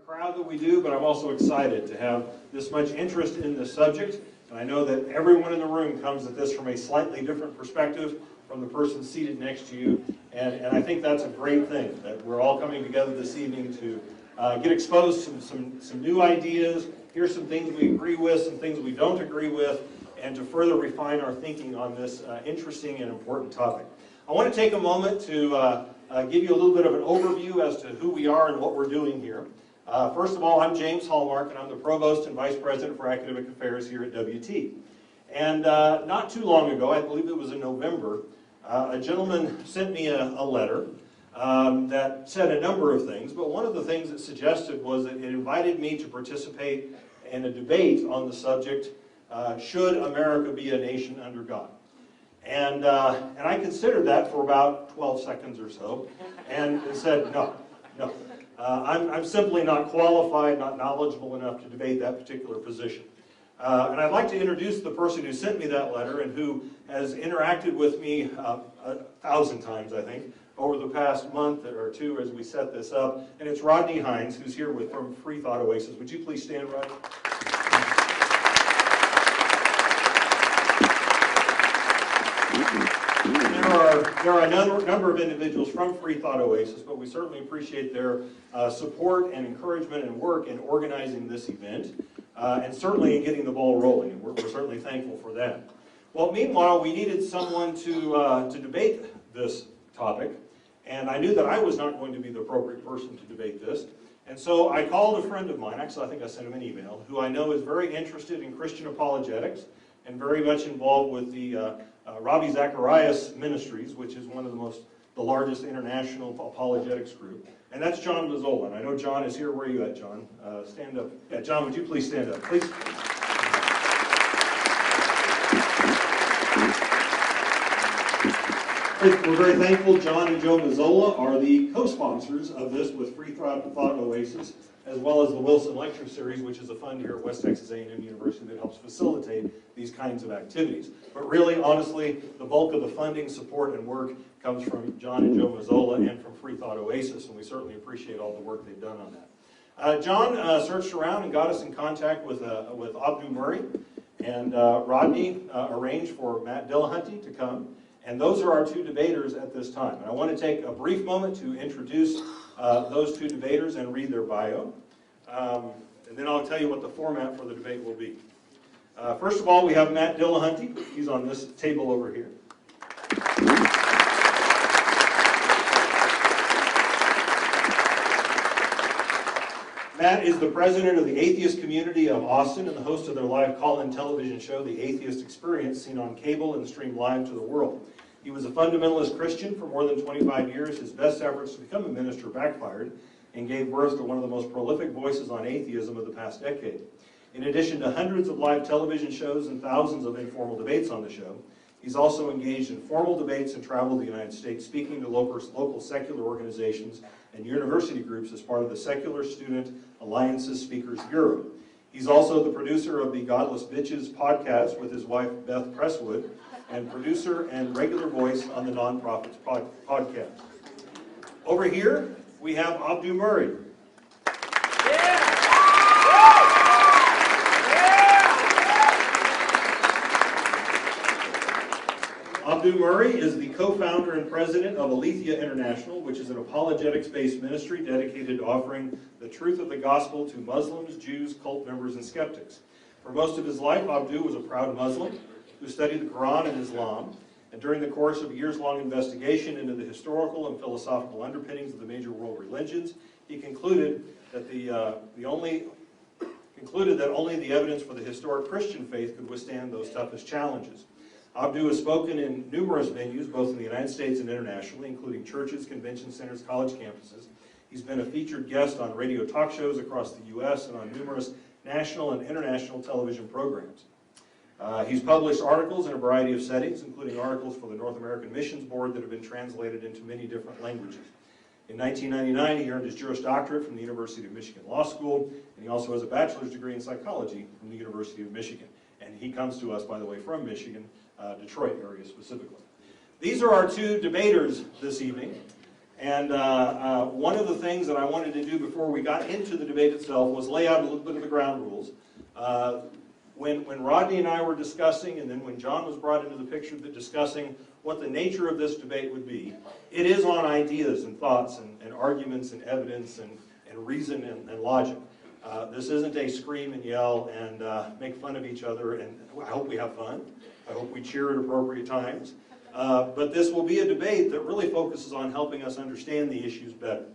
crowd that we do, but I'm also excited to have this much interest in this subject. And I know that everyone in the room comes at this from a slightly different perspective from the person seated next to you. And I think that's a great thing, that we're all coming together this evening to get exposed to some new ideas, hear some things we agree with, some things we don't agree with, and to further refine our thinking on this interesting and important topic. I want to take a moment to give you a little bit of an overview as to who we are and what we're doing here. First of all, I'm James Hallmark, and I'm the Provost and Vice President for Academic Affairs here at WT. And not too long ago, I believe it was in November, a gentleman sent me a letter that said a number of things, but one of the things it suggested was that it invited me to participate in a debate on the subject, should America be a nation under God? And I considered that for about 12 seconds or so, and said, no. I'm simply not qualified, not knowledgeable enough to debate that particular position. And I'd like to introduce the person who sent me that letter and who has interacted with me 1,000 times, I think, over the past month or two as we set this up. And it's Rodney Hines, who's here from Free Thought Oasis. Would you please stand, Rodney? There are a number of individuals from Free Thought Oasis, but we certainly appreciate their support and encouragement and work in organizing this event, and certainly in getting the ball rolling, and we're certainly thankful for that. Well, meanwhile, we needed someone to debate this topic, and I knew that I was not going to be the appropriate person to debate this, and so I called a friend of mine, actually I think I sent him an email, who I know is very interested in Christian apologetics and very much involved with the Ravi Zacharias Ministries, which is one of the largest international apologetics group. And that's John Mazzola. And I know John is here. Where are you at, John? Stand up. Yeah, John, would you please stand up, please? We're very thankful. John and Joe Mazzola are the co-sponsors of this with Free Thought Oasis, as well as the Wilson Lecture Series, which is a fund here at West Texas A&M University that helps facilitate these kinds of activities. But really, honestly, the bulk of the funding, support, and work comes from John and Joe Mazzola and from Free Thought Oasis, and we certainly appreciate all the work they've done on that. John searched around and got us in contact with Abdu Murray, and Rodney arranged for Matt Dillahunty to come, and those are our two debaters at this time. And I want to take a brief moment to introduce those two debaters and read their bio. And then I'll tell you what the format for the debate will be. First of all, we have Matt Dillahunty. He's on this table over here. Matt is the president of the atheist community of Austin and the host of their live call-in television show, The Atheist Experience, seen on cable and streamed live to the world. He was a fundamentalist Christian for more than 25 years. His best efforts to become a minister backfired and gave birth to one of the most prolific voices on atheism of the past decade. In addition to hundreds of live television shows and thousands of informal debates on the show, he's also engaged in formal debates and traveled the United States, speaking to local secular organizations and university groups as part of the Secular Student Alliance's Speakers Bureau. He's also the producer of the Godless Bitches podcast with his wife Beth Presswood, and producer and regular voice on the Nonprofits podcast. Over here, we have Abdu Murray. Abdu Murray is the co-founder and president of Aletheia International, which is an apologetics-based ministry dedicated to offering the truth of the gospel to Muslims, Jews, cult members, and skeptics. For most of his life, Abdu was a proud Muslim who studied the Quran and Islam, and during the course of a years-long investigation into the historical and philosophical underpinnings of the major world religions, he concluded that only the evidence for the historic Christian faith could withstand those toughest challenges. Abdu has spoken in numerous venues, both in the United States and internationally, including churches, convention centers, college campuses. He's been a featured guest on radio talk shows across the U.S. and on numerous national and international television programs. He's published articles in a variety of settings, including articles for the North American Missions Board that have been translated into many different languages. In 1999, he earned his Juris Doctorate from the University of Michigan Law School, and he also has a bachelor's degree in psychology from the University of Michigan. And he comes to us, by the way, from Michigan, Detroit area specifically. These are our two debaters this evening. And one of the things that I wanted to do before we got into the debate itself was lay out a little bit of the ground rules. When Rodney and I were discussing, and then when John was brought into the picture, discussing what the nature of this debate would be, it is on ideas and thoughts and arguments and evidence and reason and logic. This isn't a scream and yell and make fun of each other, and I hope we have fun. I hope we cheer at appropriate times. But this will be a debate that really focuses on helping us understand the issues better.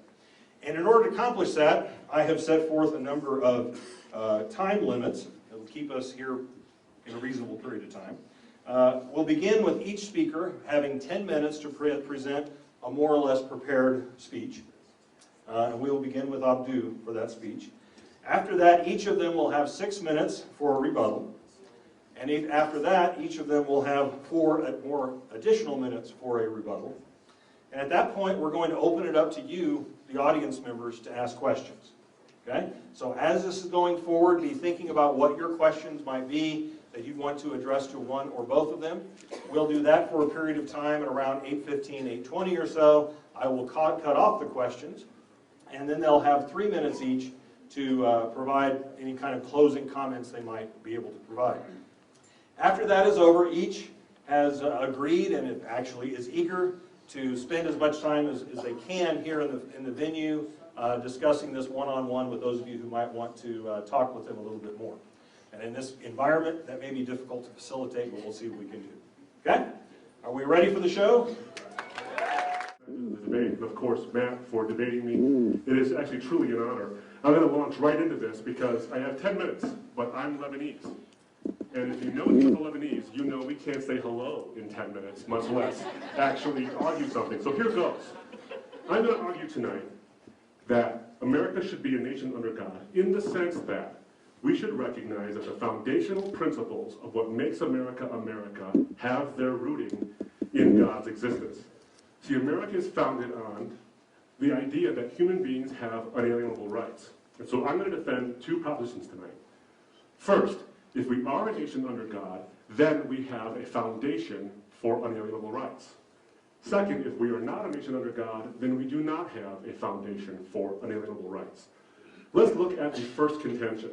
And in order to accomplish that, I have set forth a number of time limits that will keep us here in a reasonable period of time. We'll begin with each speaker having 10 minutes to present a more or less prepared speech. And we will begin with Abdu for that speech. After that, each of them will have 6 minutes for a rebuttal. And after that, each of them will have 4 more additional minutes for a rebuttal. And at that point, we're going to open it up to you, the audience members, to ask questions. Okay? So as this is going forward, be thinking about what your questions might be that you want to address to one or both of them. We'll do that for a period of time at around 8:15, 8:20 or so. I will cut off the questions, and then they'll have 3 minutes each to provide any kind of closing comments they might be able to provide. After that is over, each has agreed and actually is eager to spend as much time as they can here in the venue discussing this one-on-one with those of you who might want to talk with them a little bit more. And in this environment, that may be difficult to facilitate, but we'll see what we can do. Okay? Are we ready for the show? The debate, and of course, Matt, for debating me. It is actually truly an honor. I'm going to launch right into this because I have 10 minutes, but I'm Lebanese. And if you know anything about Lebanese, you know we can't say hello in 10 minutes, much less actually argue something. So here goes. I'm going to argue tonight that America should be a nation under God in the sense that we should recognize that the foundational principles of what makes America America have their rooting in God's existence. See, America is founded on the idea that human beings have unalienable rights. And so I'm going to defend 2 propositions tonight. First, if we are a nation under God, then we have a foundation for unalienable rights. Second, if we are not a nation under God, then we do not have a foundation for unalienable rights. Let's look at the first contention.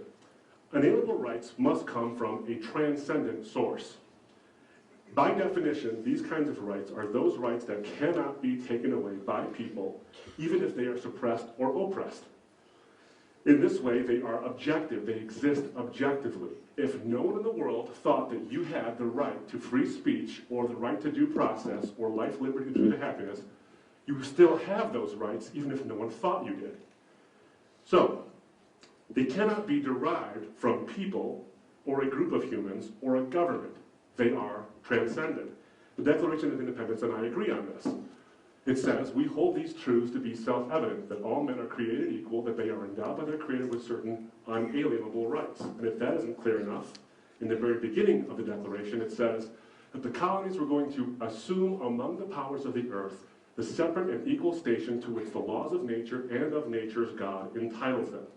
Unalienable rights must come from a transcendent source. By definition, these kinds of rights are those rights that cannot be taken away by people, even if they are suppressed or oppressed. In this way, they are objective. They exist objectively. If no one in the world thought that you had the right to free speech or the right to due process or life, liberty, and to happiness, you still have those rights even if no one thought you did. So, they cannot be derived from people or a group of humans or a government. They are transcendent. The Declaration of Independence, and I agree on this, it says, we hold these truths to be self-evident, that all men are created equal, that they are endowed by their Creator with certain unalienable rights. And if that isn't clear enough, in the very beginning of the Declaration, it says that the colonies were going to assume among the powers of the earth the separate and equal station to which the laws of nature and of nature's God entitles them.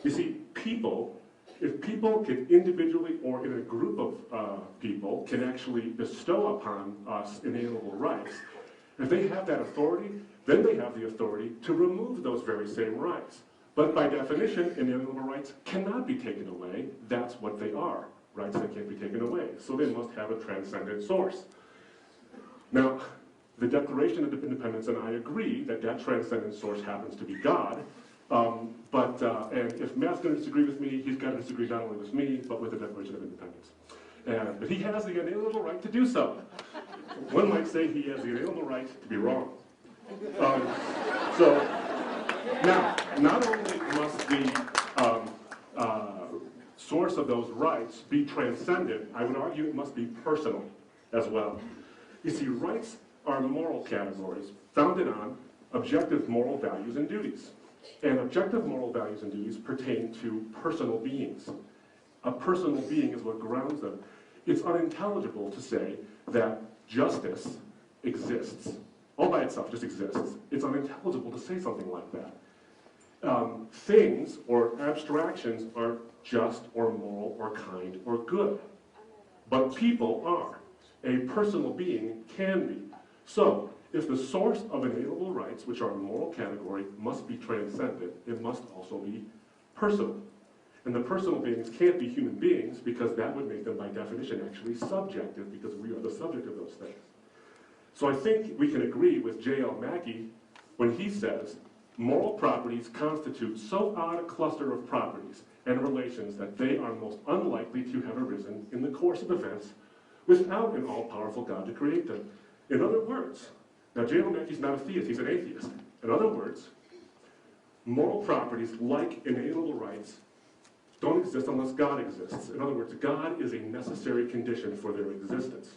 You see, if people can individually or in a group of people can actually bestow upon us inalienable rights, if they have that authority, then they have the authority to remove those very same rights. But by definition, inalienable rights cannot be taken away. That's what they are, rights that can't be taken away. So they must have a transcendent source. Now, the Declaration of Independence, and I agree that that transcendent source happens to be God, and if Matt's going to disagree with me, he's got to disagree not only with me, but with the Declaration of Independence. But he has the inalienable right to do so. One might say he has the inalienable right to be wrong. So, now, not only must the source of those rights be transcendent, I would argue it must be personal as well. You see, rights are moral categories founded on objective moral values and duties. And objective moral values and duties pertain to personal beings. A personal being is what grounds them. It's unintelligible to say that justice exists. All by itself just exists. It's unintelligible to say something like that. Things or abstractions are just or moral or kind or good. But people are. A personal being can be. So, if the source of inalienable rights, which are a moral category, must be transcendent, it must also be personal. And the personal beings can't be human beings because that would make them by definition actually subjective because we are the subject of those things. So I think we can agree with J.L. Mackie when he says, moral properties constitute so odd a cluster of properties and relations that they are most unlikely to have arisen in the course of events without an all-powerful God to create them. In other words, now J.L. Mackie's not a theist, he's an atheist. In other words, moral properties like inalienable rights don't exist unless God exists. In other words, God is a necessary condition for their existence.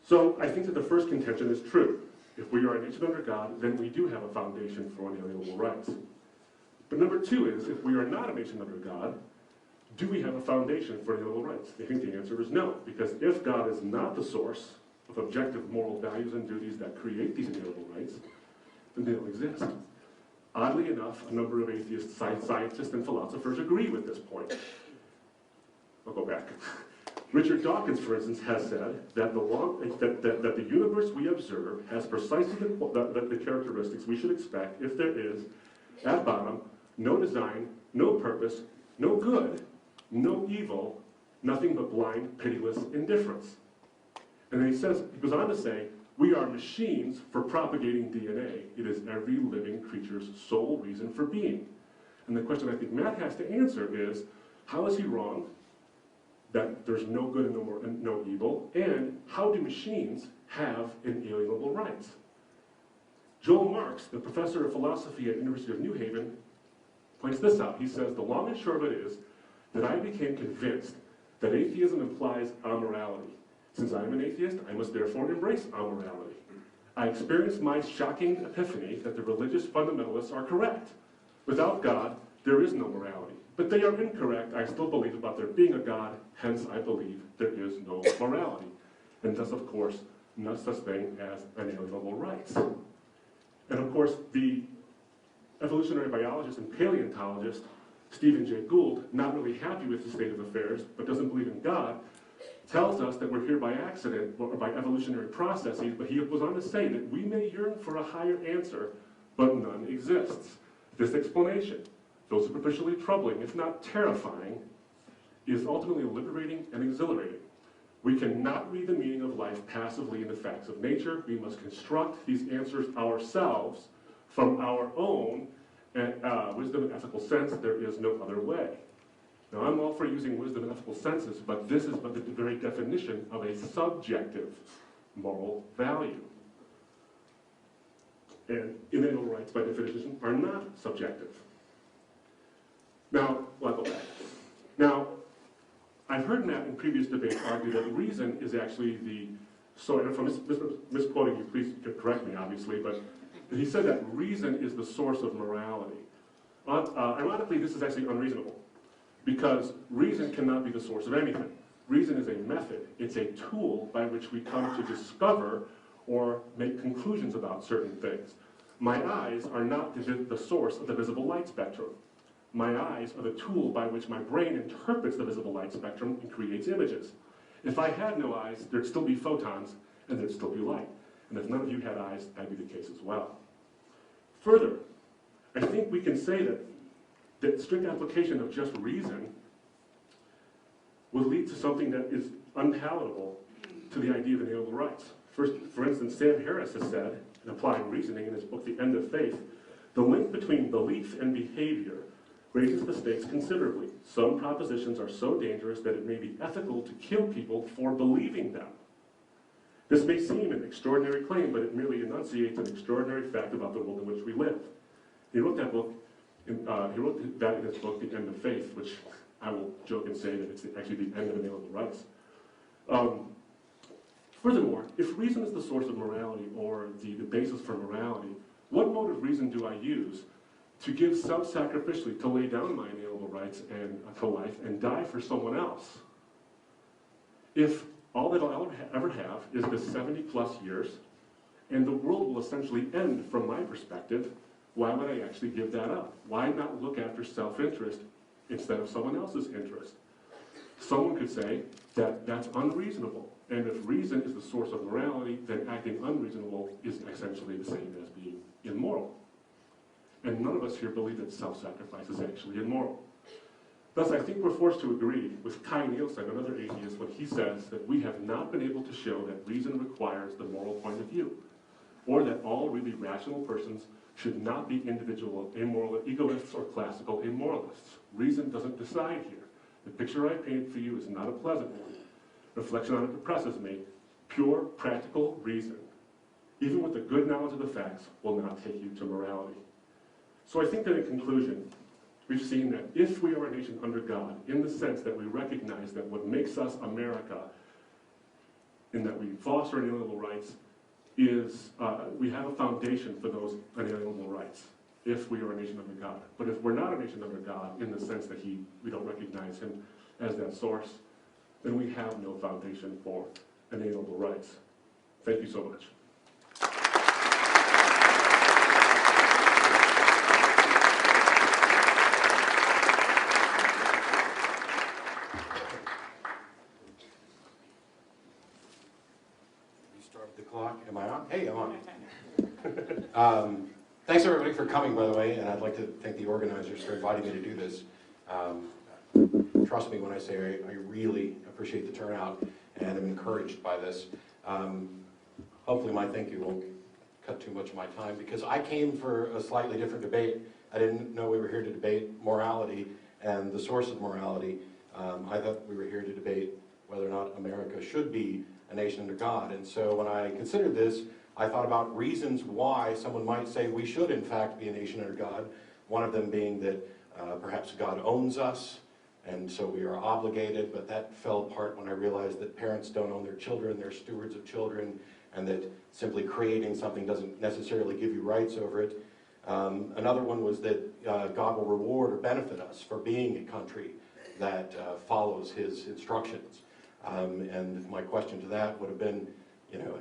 So I think that the first contention is true. If we are a nation under God, then we do have a foundation for inalienable rights. But number two is, if we are not a nation under God, do we have a foundation for inalienable rights? I think the answer is no, because if God is not the source of objective moral values and duties that create these inalienable rights, then they don't exist. Oddly enough, a number of atheists, scientists, and philosophers agree with this point. I'll go back. Richard Dawkins, for instance, has said that the universe we observe has precisely the characteristics we should expect if there is, at bottom, no design, no purpose, no good, no evil, nothing but blind, pitiless indifference. And then he goes on to say, we are machines for propagating DNA. It is every living creature's sole reason for being. And the question I think Matt has to answer is, how is he wrong that there's no good and no evil, and how do machines have inalienable rights? Joel Marks, the professor of philosophy at the University of New Haven, points this out. He says, the long and short of it is that I became convinced that atheism implies amorality. Since I am an atheist, I must therefore embrace amorality. I experienced my shocking epiphany that the religious fundamentalists are correct. Without God, there is no morality. But they are incorrect. I still believe about there being a God, hence I believe there is no morality. And thus, of course, no such thing as inalienable rights. And of course, the evolutionary biologist and paleontologist, Stephen Jay Gould, not really happy with the state of affairs, but doesn't believe in God, tells us that we're here by accident or by evolutionary processes, but he goes on to say that we may yearn for a higher answer, but none exists. This explanation, though superficially troubling, if not terrifying, is ultimately liberating and exhilarating. We cannot read the meaning of life passively in the facts of nature. We must construct these answers ourselves from our own wisdom and ethical sense. There is no other way. Now, I'm all for using wisdom and ethical senses, but this is but the very definition of a subjective moral value. And inalienable rights, by definition, are not subjective. Now, I'll go back. Now, I've heard Matt in previous debates argue that reason is actually and if I'm misquoting you, please correct me, obviously, but he said that reason is the source of morality. Ironically, this is actually unreasonable, because reason cannot be the source of anything. Reason is a method. It's a tool by which we come to discover or make conclusions about certain things. My eyes are not the source of the visible light spectrum. My eyes are the tool by which my brain interprets the visible light spectrum and creates images. If I had no eyes, there'd still be photons, and there'd still be light. And if none of you had eyes, that'd be the case as well. Further, I think we can say that strict application of just reason will lead to something that is unpalatable to the idea of inalienable rights. For instance, Sam Harris has said, in Applying Reasoning in his book, The End of Faith, the link between belief and behavior raises the stakes considerably. Some propositions are so dangerous that it may be ethical to kill people for believing them. This may seem an extraordinary claim, but it merely enunciates an extraordinary fact about the world in which we live. He wrote that in his book, The End of Faith, which I will joke and say that it's actually the end of inalienable rights. Furthermore, if reason is the source of morality or the basis for morality, what mode of reason do I use to give self-sacrificially, to lay down my inalienable rights and to life and die for someone else? If all that I'll ever have is this 70-plus years, and the world will essentially end from my perspective, why would I actually give that up? Why not look after self-interest instead of someone else's interest? Someone could say that that's unreasonable. And if reason is the source of morality, then acting unreasonable is essentially the same as being immoral. And none of us here believe that self-sacrifice is actually immoral. Thus, I think we're forced to agree with Kai Nielsen, another atheist, when he says that we have not been able to show that reason requires the moral point of view, or that all really rational persons should not be individual immoral egoists or classical immoralists. Reason doesn't decide here. The picture I paint for you is not a pleasant one. Reflection on it depresses me. Pure, practical reason, even with the good knowledge of the facts, will not take you to morality. So I think that in conclusion, we've seen that if we are a nation under God, in the sense that we recognize that what makes us America, in that we foster inalienable rights, is we have a foundation for those inalienable rights, if we are a nation under God. But if we're not a nation under God, in the sense that we don't recognize him as that source, then we have no foundation for inalienable rights. Thank you so much. Restart the clock. Am I on? Hey, I'm on. Thanks everybody for coming, by the way, and I'd like to thank the organizers for inviting me to do this. Trust me when I say I really appreciate the turnout and I'm encouraged by this. Hopefully my thank you won't cut too much of my time, because I came for a slightly different debate. I didn't know we were here to debate morality and the source of morality. I thought we were here to debate whether or not America should be a nation under God. And so when I considered this, I thought about reasons why someone might say we should in fact be a nation under God. One of them being that perhaps God owns us, and so we are obligated, but that fell apart when I realized that parents don't own their children, they're stewards of children, and that simply creating something doesn't necessarily give you rights over it. Another one was that God will reward or benefit us for being a country that follows his instructions. And my question to that would have been,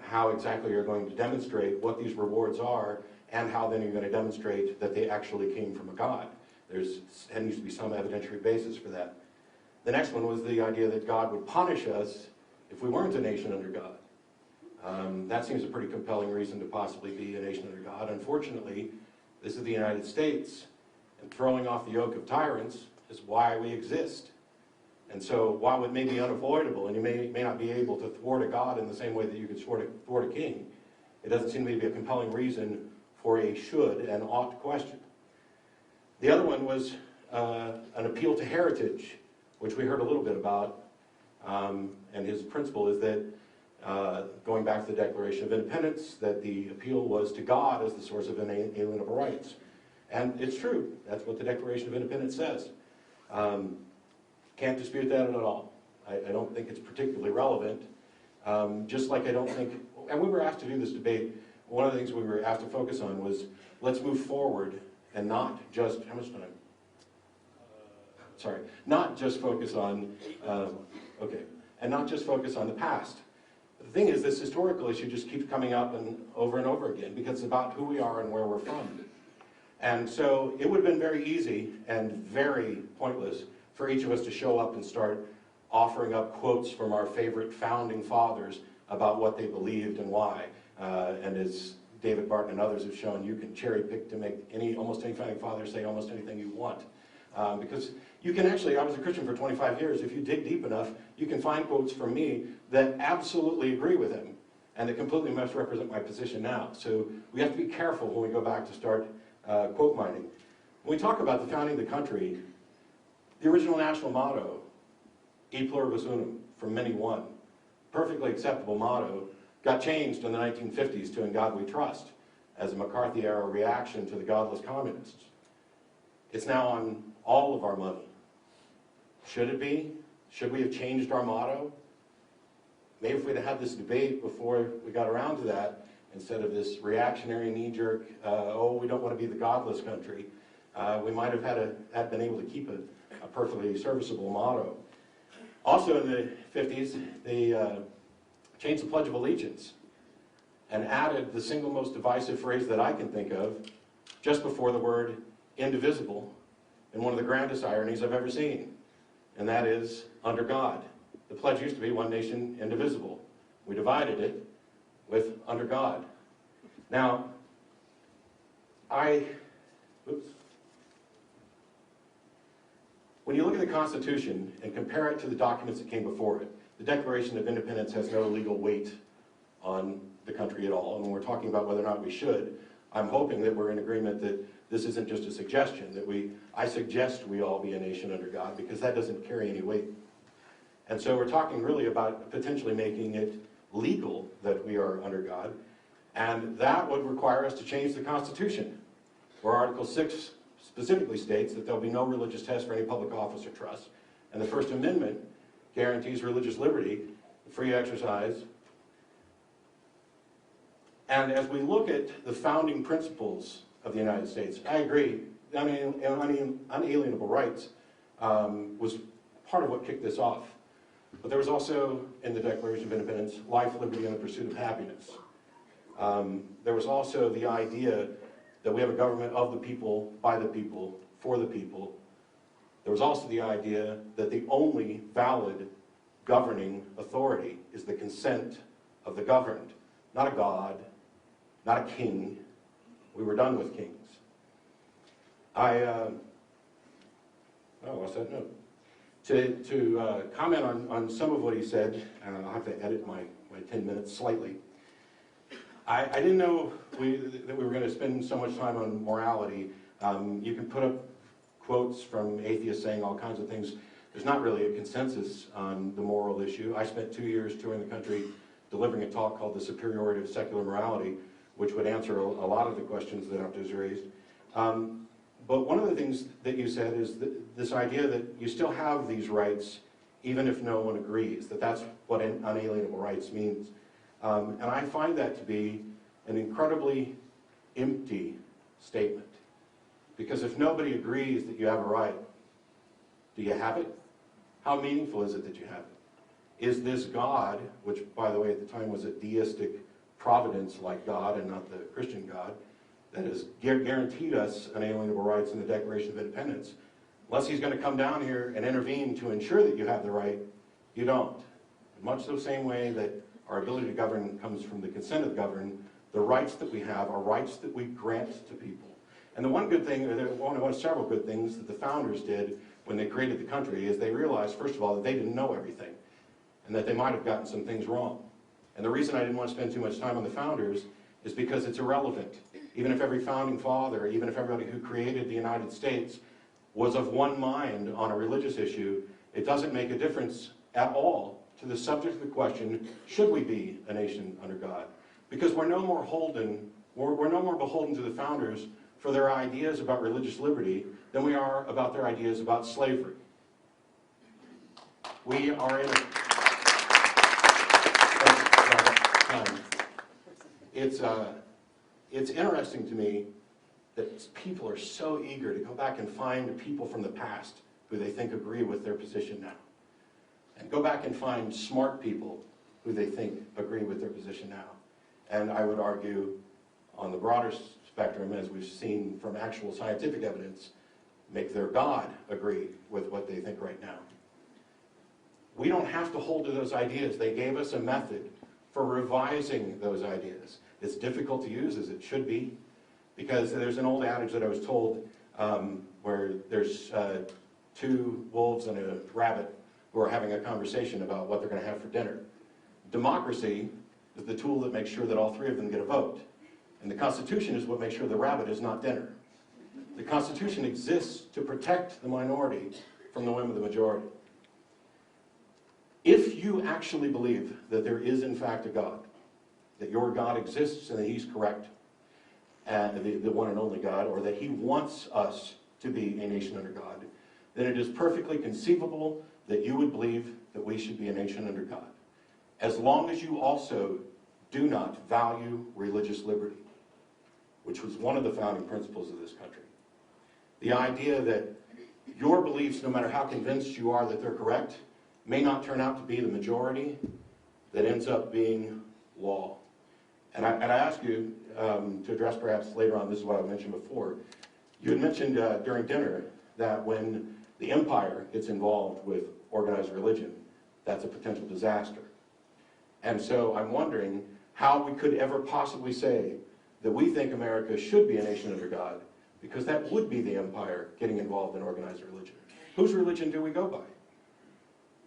how exactly you're going to demonstrate what these rewards are, and how then you're going to demonstrate that they actually came from a God. There needs to be some evidentiary basis for that. The next one was the idea that God would punish us if we weren't a nation under God. That seems a pretty compelling reason to possibly be a nation under God. Unfortunately, this is the United States, and throwing off the yoke of tyrants is why we exist. And so while it may be unavoidable, and you may not be able to thwart a God in the same way that you could thwart a king, it doesn't seem to me to be a compelling reason for a should and ought question. The other one was an appeal to heritage, which we heard a little bit about, and his principle is that, going back to the Declaration of Independence, that the appeal was to God as the source of inalienable rights. And it's true, that's what the Declaration of Independence says. Can't dispute that at all. I don't think it's particularly relevant, just like I don't think, and we were asked to do this debate, one of the things we were asked to focus on was, let's move forward and not just, how much time? Sorry, not just focus on, and not just focus on the past. The thing is, this historical issue just keeps coming up and over again, because it's about who we are and where we're from. And so it would have been very easy and very pointless for each of us to show up and start offering up quotes from our favorite founding fathers about what they believed and why. And as David Barton and others have shown, you can cherry pick to make almost any founding father say almost anything you want. Because you can actually, I was a Christian for 25 years, if you dig deep enough, you can find quotes from me that absolutely agree with him and that completely misrepresent my position now. So we have to be careful when we go back to start quote mining. When we talk about the founding of the country, the original national motto, E pluribus unum, from many one, perfectly acceptable motto, got changed in the 1950s to In God We Trust, as a McCarthy-era reaction to the godless communists. It's now on all of our money. Should it be? Should we have changed our motto? Maybe if we'd had this debate before we got around to that, instead of this reactionary knee-jerk, we don't want to be the godless country, we might have had been able to keep a perfectly serviceable motto. Also in the 50s, they changed the Pledge of Allegiance and added the single most divisive phrase that I can think of just before the word indivisible in one of the grandest ironies I've ever seen, and that is under God. The pledge used to be one nation, indivisible. We divided it with under God. Now, when you look at the Constitution and compare it to the documents that came before it, the Declaration of Independence has no legal weight on the country at all. And when we're talking about whether or not we should, I'm hoping that we're in agreement that this isn't just a suggestion, that I suggest we all be a nation under God, because that doesn't carry any weight. And so we're talking really about potentially making it legal that we are under God, and that would require us to change the Constitution, where Article 6 specifically states that there'll be no religious test for any public office or trust, and the First Amendment guarantees religious liberty, free exercise. And as we look at the founding principles of the United States, I agree, I mean, unalienable rights was part of what kicked this off. But there was also, in the Declaration of Independence, life, liberty, and the pursuit of happiness. There was also the idea that we have a government of the people, by the people, for the people. There was also the idea that the only valid governing authority is the consent of the governed, not a god, not a king. We were done with kings. What's that note? To comment on some of what he said, I'll have to edit my 10 minutes slightly. I didn't know that we were going to spend so much time on morality. You can put up quotes from atheists saying all kinds of things. There's not really a consensus on the moral issue. I spent 2 years touring the country delivering a talk called The Superiority of Secular Morality, which would answer a lot of the questions that Abdu's raised. But one of the things that you said is this idea that you still have these rights even if no one agrees, that's what unalienable rights means. And I find that to be an incredibly empty statement. Because if nobody agrees that you have a right, do you have it? How meaningful is it that you have it? Is this God, which by the way at the time was a deistic providence like God and not the Christian God, that has guaranteed us unalienable rights in the Declaration of Independence, unless he's going to come down here and intervene to ensure that you have the right, you don't. In much the same way that our ability to govern comes from the consent of the governed, the rights that we have are rights that we grant to people. And the one good thing, or one of several good things that the founders did when they created the country is they realized, first of all, that they didn't know everything and that they might have gotten some things wrong. And the reason I didn't want to spend too much time on the founders is because it's irrelevant. Even if every founding father, even if everybody who created the United States was of one mind on a religious issue, it doesn't make a difference at all to the subject of the question, should we be a nation under God? Because we're no more beholden to the founders for their ideas about religious liberty than we are about their ideas about slavery. We are in a... It's interesting to me that people are so eager to go back and find people from the past who they think agree with their position now. And go back and find smart people who they think agree with their position now. And I would argue, on the broader spectrum, as we've seen from actual scientific evidence, make their God agree with what they think right now. We don't have to hold to those ideas. They gave us a method for revising those ideas. It's difficult to use, as it should be, because there's an old adage that I was told where there's two wolves and a rabbit who are having a conversation about what they're going to have for dinner. Democracy is the tool that makes sure that all three of them get a vote. And the Constitution is what makes sure the rabbit is not dinner. The Constitution exists to protect the minority from the whim of the majority. If you actually believe that there is in fact a God, that your God exists and that he's correct, the one and only God, or that he wants us to be a nation under God, then it is perfectly conceivable that you would believe that we should be a nation under God, as long as you also do not value religious liberty, which was one of the founding principles of this country. The idea that your beliefs, no matter how convinced you are that they're correct, may not turn out to be the majority that ends up being law. And I ask you to address perhaps later on, this is what I mentioned before. You had mentioned during dinner that when the empire gets involved with organized religion, that's a potential disaster. And so I'm wondering how we could ever possibly say that we think America should be a nation under God, because that would be the empire getting involved in organized religion. Whose religion do we go by?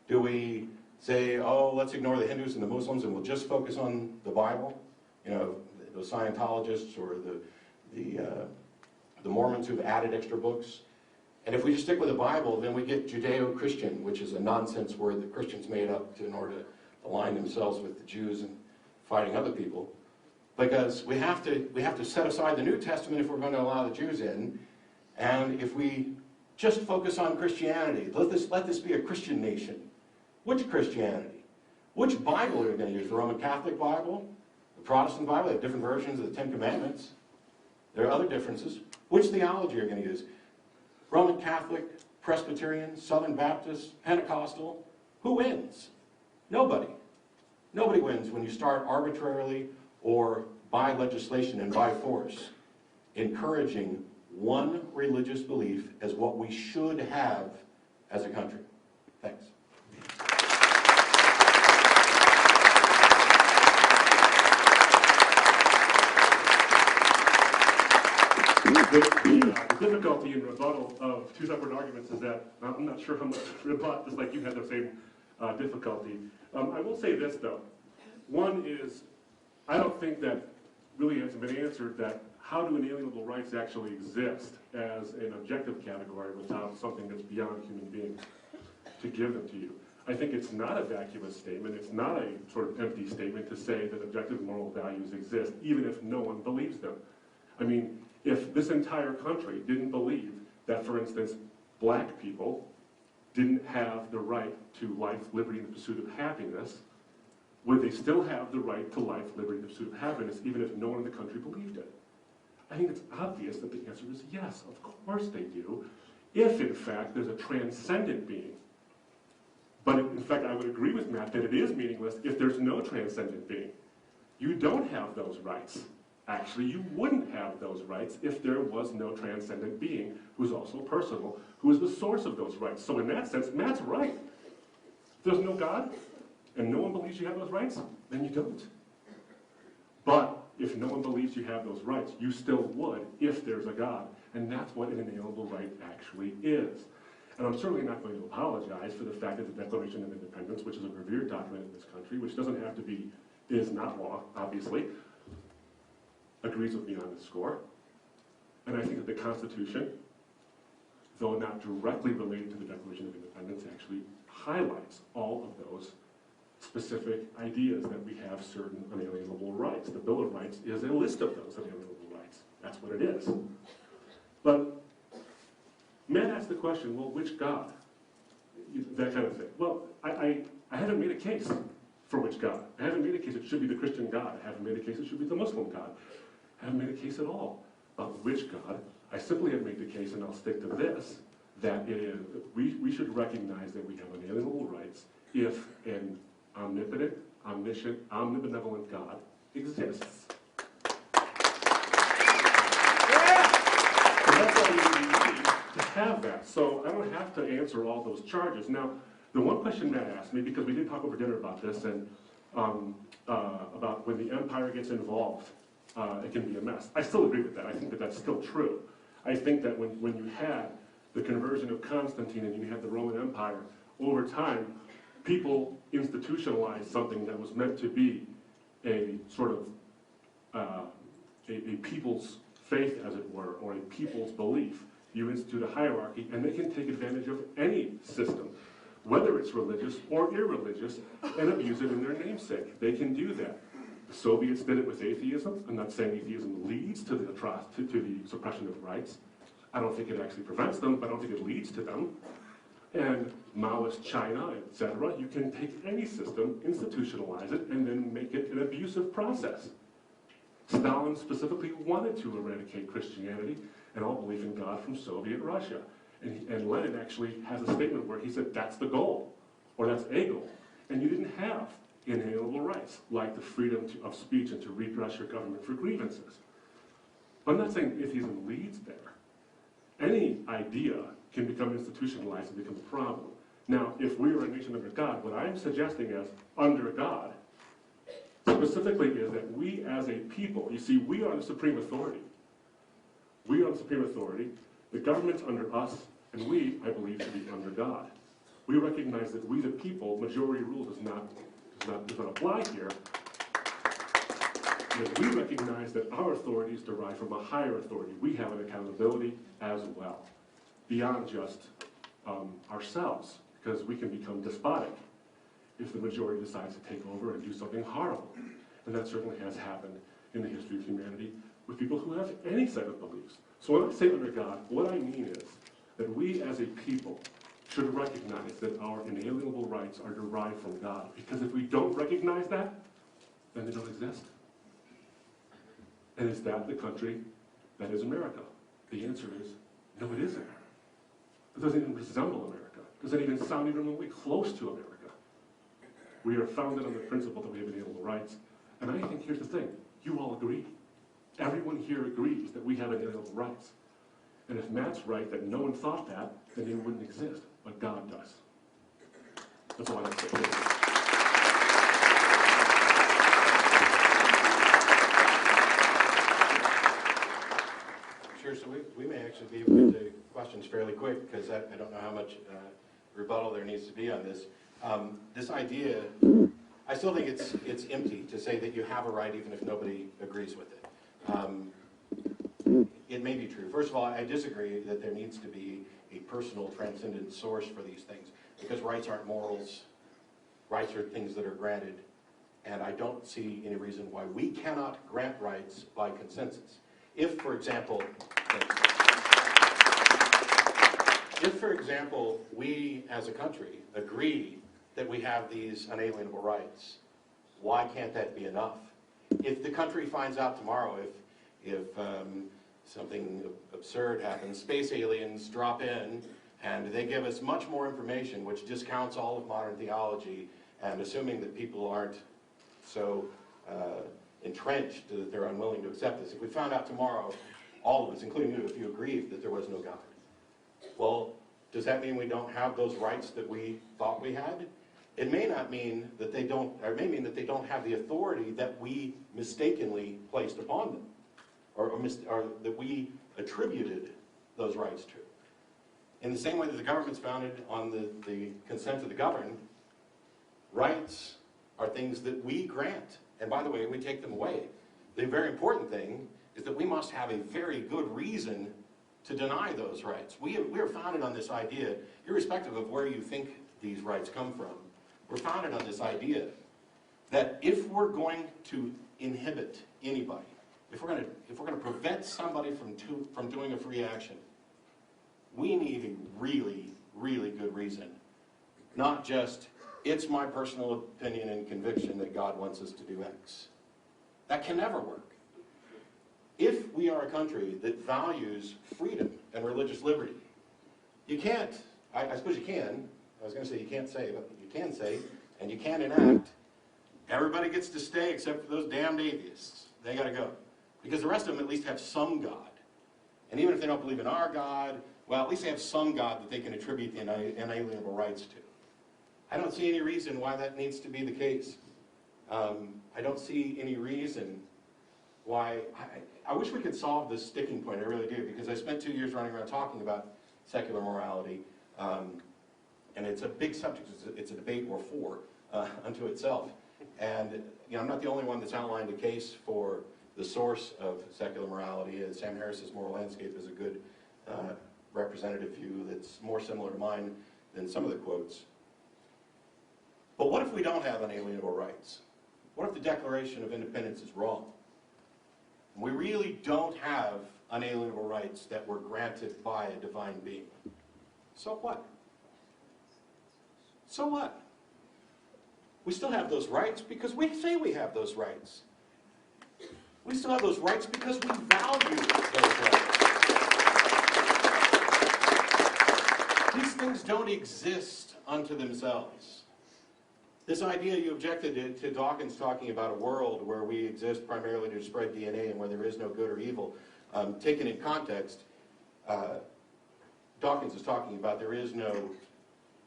Do we say, oh, let's ignore the Hindus and the Muslims and we'll just focus on the Bible? You know, the Scientologists or the Mormons who've added extra books. And if we just stick with the Bible, then we get Judeo-Christian, which is a nonsense word that Christians made up in order to align themselves with the Jews and fighting other people. Because we have to set aside the New Testament if we're going to allow the Jews in. And if we just focus on Christianity, let this be a Christian nation. Which Christianity? Which Bible are we going to use? The Roman Catholic Bible? The Protestant Bible? They have different versions of the Ten Commandments. There are other differences. Which theology are we going to use? Roman Catholic, Presbyterian, Southern Baptist, Pentecostal? Who wins? Nobody. Nobody wins when you start arbitrarily or by legislation and by force encouraging one religious belief as what we should have as a country. Thanks. The difficulty in rebuttal of two separate arguments is that I'm not sure how much to rebut, just like you had the same difficulty. I will say this, though. One is, I don't think that really has been answered that how do inalienable rights actually exist as an objective category without something that's beyond human beings to give them to you. I think it's not a vacuous statement. It's not a sort of empty statement to say that objective moral values exist, even if no one believes them. I mean, if this entire country didn't believe that, for instance, black people didn't have the right to life, liberty, and the pursuit of happiness, would they still have the right to life, liberty, and the pursuit of happiness, even if no one in the country believed it? I think it's obvious that the answer is yes, of course they do, if in fact there's a transcendent being. But in fact, I would agree with Matt that it is meaningless if there's no transcendent being. You don't have those rights. Actually, you wouldn't have those rights if there was no transcendent being who's also personal, who is the source of those rights. So in that sense, Matt's right. If there's no God, and no one believes you have those rights, then you don't. But if no one believes you have those rights, you still would if there's a God. And that's what an inalienable right actually is. And I'm certainly not going to apologize for the fact that the Declaration of Independence, which is a revered document in this country, which doesn't have to be, is not law, obviously, agrees with me on this score. And I think that the Constitution, though not directly related to the Declaration of Independence, actually highlights all of those specific ideas that we have certain unalienable rights. The Bill of Rights is a list of those unalienable rights. That's what it is. But Matt asked the question, well, which God? That kind of thing. Well, I haven't made a case for which God. I haven't made a case it should be the Christian God. I haven't made a case it should be the Muslim God. I haven't made a case at all about which God. I simply have made the case, and I'll stick to this, that it is, we should recognize that we have unalienable rights if an omnipotent, omniscient, omnibenevolent God exists. And that's all we need to have that. So I don't have to answer all those charges. Now, the one question Matt asked me, because we did talk over dinner about this, and about when the empire gets involved, it can be a mess. I still agree with that. I think that that's still true. I think that when you had the conversion of Constantine and you had the Roman Empire, over time, people institutionalized something that was meant to be a sort of a people's faith, as it were, or a people's belief. You institute a hierarchy, and they can take advantage of any system, whether it's religious or irreligious, and abuse it in their namesake. They can do that. The Soviets did it with atheism. I'm not saying atheism leads to the suppression of rights. I don't think it actually prevents them, but I don't think it leads to them. And Maoist China, etc., you can take any system, institutionalize it, and then make it an abusive process. Stalin specifically wanted to eradicate Christianity and all belief in God from Soviet Russia. And Lenin actually has a statement where he said, that's the goal, or that's a goal. And you didn't have inalienable rights, like the freedom of speech and to redress your government for grievances. But I'm not saying atheism leads there. Any idea can become institutionalized and become a problem. Now, if we are a nation under God, what I'm suggesting is, under God, specifically is that we as a people, you see, we are the supreme authority. We are the supreme authority. The government's under us, and we, I believe, should be under God. We recognize that we, the people, majority rule does not apply here. That we recognize that our authority is derived from a higher authority. We have an accountability as well, beyond just ourselves, because we can become despotic if the majority decides to take over and do something horrible. And that certainly has happened in the history of humanity with people who have any set of beliefs. So when I say under God, what I mean is that we as a people should recognize that our inalienable rights are derived from God. Because if we don't recognize that, then they don't exist. And is that the country that is America? The answer is, no, it isn't. It doesn't even resemble America. It doesn't even sound even remotely close to America. We are founded on the principle that we have inalienable rights. And I think here's the thing. You all agree. Everyone here agrees that we have inalienable rights. And if Matt's right that no one thought that, then they wouldn't exist. But God does. That's all I have to say. Sure, so we may actually be able to get to questions fairly quick, because I don't know how much rebuttal there needs to be on this. This idea, I still think it's empty to say that you have a right even if nobody agrees with it. It may be true. First of all, I disagree that there needs to be a personal transcendent source for these things, because rights aren't morals. Rights are things that are granted, and I don't see any reason why we cannot grant rights by consensus. If, for example, we as a country agree that we have these unalienable rights, why can't that be enough? If the country finds out tomorrow, if something absurd happens, space aliens drop in and they give us much more information which discounts all of modern theology, and assuming that people aren't so entrenched that they're unwilling to accept this. If we found out tomorrow, all of us, including you, if you agreed that there was no God, well, does that mean we don't have those rights that we thought we had? It may not mean that they don't, or it may mean that they don't have the authority that we mistakenly placed upon them, or that we attributed those rights to. In the same way that the government's founded on the consent of the governed, rights are things that we grant. And by the way, we take them away. The very important thing is that we must have a very good reason to deny those rights. We are founded on this idea, irrespective of where you think these rights come from, we're founded on this idea that if we're going to inhibit anybody, if we're going to prevent somebody from doing a free action, we need a really, really good reason. Not just, it's my personal opinion and conviction that God wants us to do X. That can never work. If we are a country that values freedom and religious liberty, you can't, I suppose you can, I was going to say you can't say, but you can say, and you can enact, everybody gets to stay except for those damned atheists. They got to go. Because the rest of them at least have some God. And even if they don't believe in our God, well, at least they have some God that they can attribute the inalienable rights to. I don't see any reason why that needs to be the case. I don't see any reason why. I wish we could solve this sticking point, I really do, because I spent 2 years running around talking about secular morality, and it's a big subject. It's a debate or four unto itself. And I'm not the only one that's outlined a case for the source of secular morality. Sam Harris's Moral Landscape is a good representative view that's more similar to mine than some of the quotes. But what if we don't have unalienable rights? What if the Declaration of Independence is wrong? We really don't have unalienable rights that were granted by a divine being. So what? So what? We still have those rights because we say we have those rights. We still have those rights because we value those rights. These things don't exist unto themselves. This idea you objected to Dawkins talking about a world where we exist primarily to spread DNA and where there is no good or evil. Taken in context, Dawkins is talking about there is no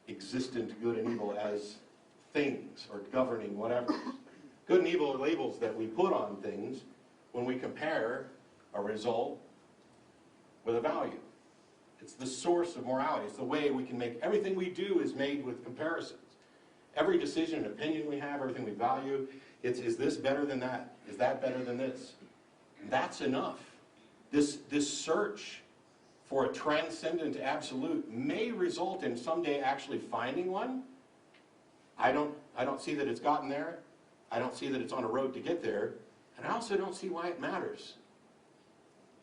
existent good and evil as things or governing whatever. Good and evil are labels that we put on things when we compare a result with a value. It's the source of morality. It's the way we can make everything we do is made with comparisons. Every decision and opinion we have, everything we value, it's is this better than that? Is that better than this? That's enough. This search for a transcendent absolute may result in someday actually finding one. I don't see that it's gotten there. I don't see that it's on a road to get there. And I also don't see why it matters.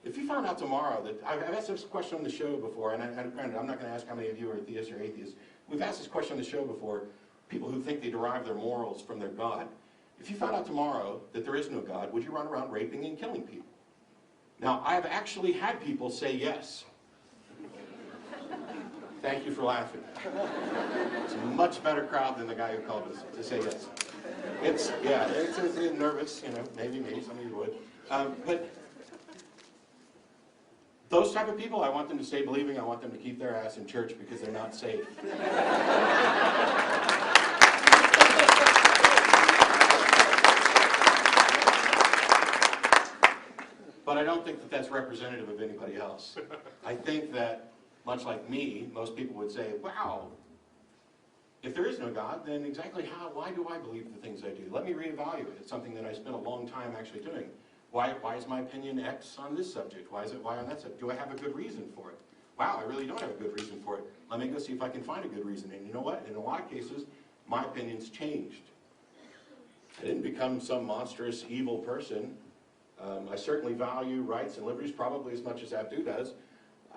If you found out tomorrow that, I've asked this question on the show before, and granted, I'm not going to ask how many of you are theists or atheists. We've asked this question on the show before, people who think they derive their morals from their God. If you found out tomorrow that there is no God, would you run around raping and killing people? Now, I've actually had people say yes. Thank you for laughing. It's a much better crowd than the guy who called us to say yes. It's nervous, you know, maybe some of you would. But those type of people, I want them to stay believing. I want them to keep their ass in church because they're not safe. But I don't think that that's representative of anybody else. I think that, much like me, most people would say, wow, if there is no God, then exactly why do I believe the things I do? Let me reevaluate. It's something that I spent a long time actually doing. Why is my opinion X on this subject? Why is it Y on that subject? Do I have a good reason for it? Wow, I really don't have a good reason for it. Let me go see if I can find a good reason. And you know what? In a lot of cases, my opinion's changed. I didn't become some monstrous, evil person. I certainly value rights and liberties probably as much as Abdu does.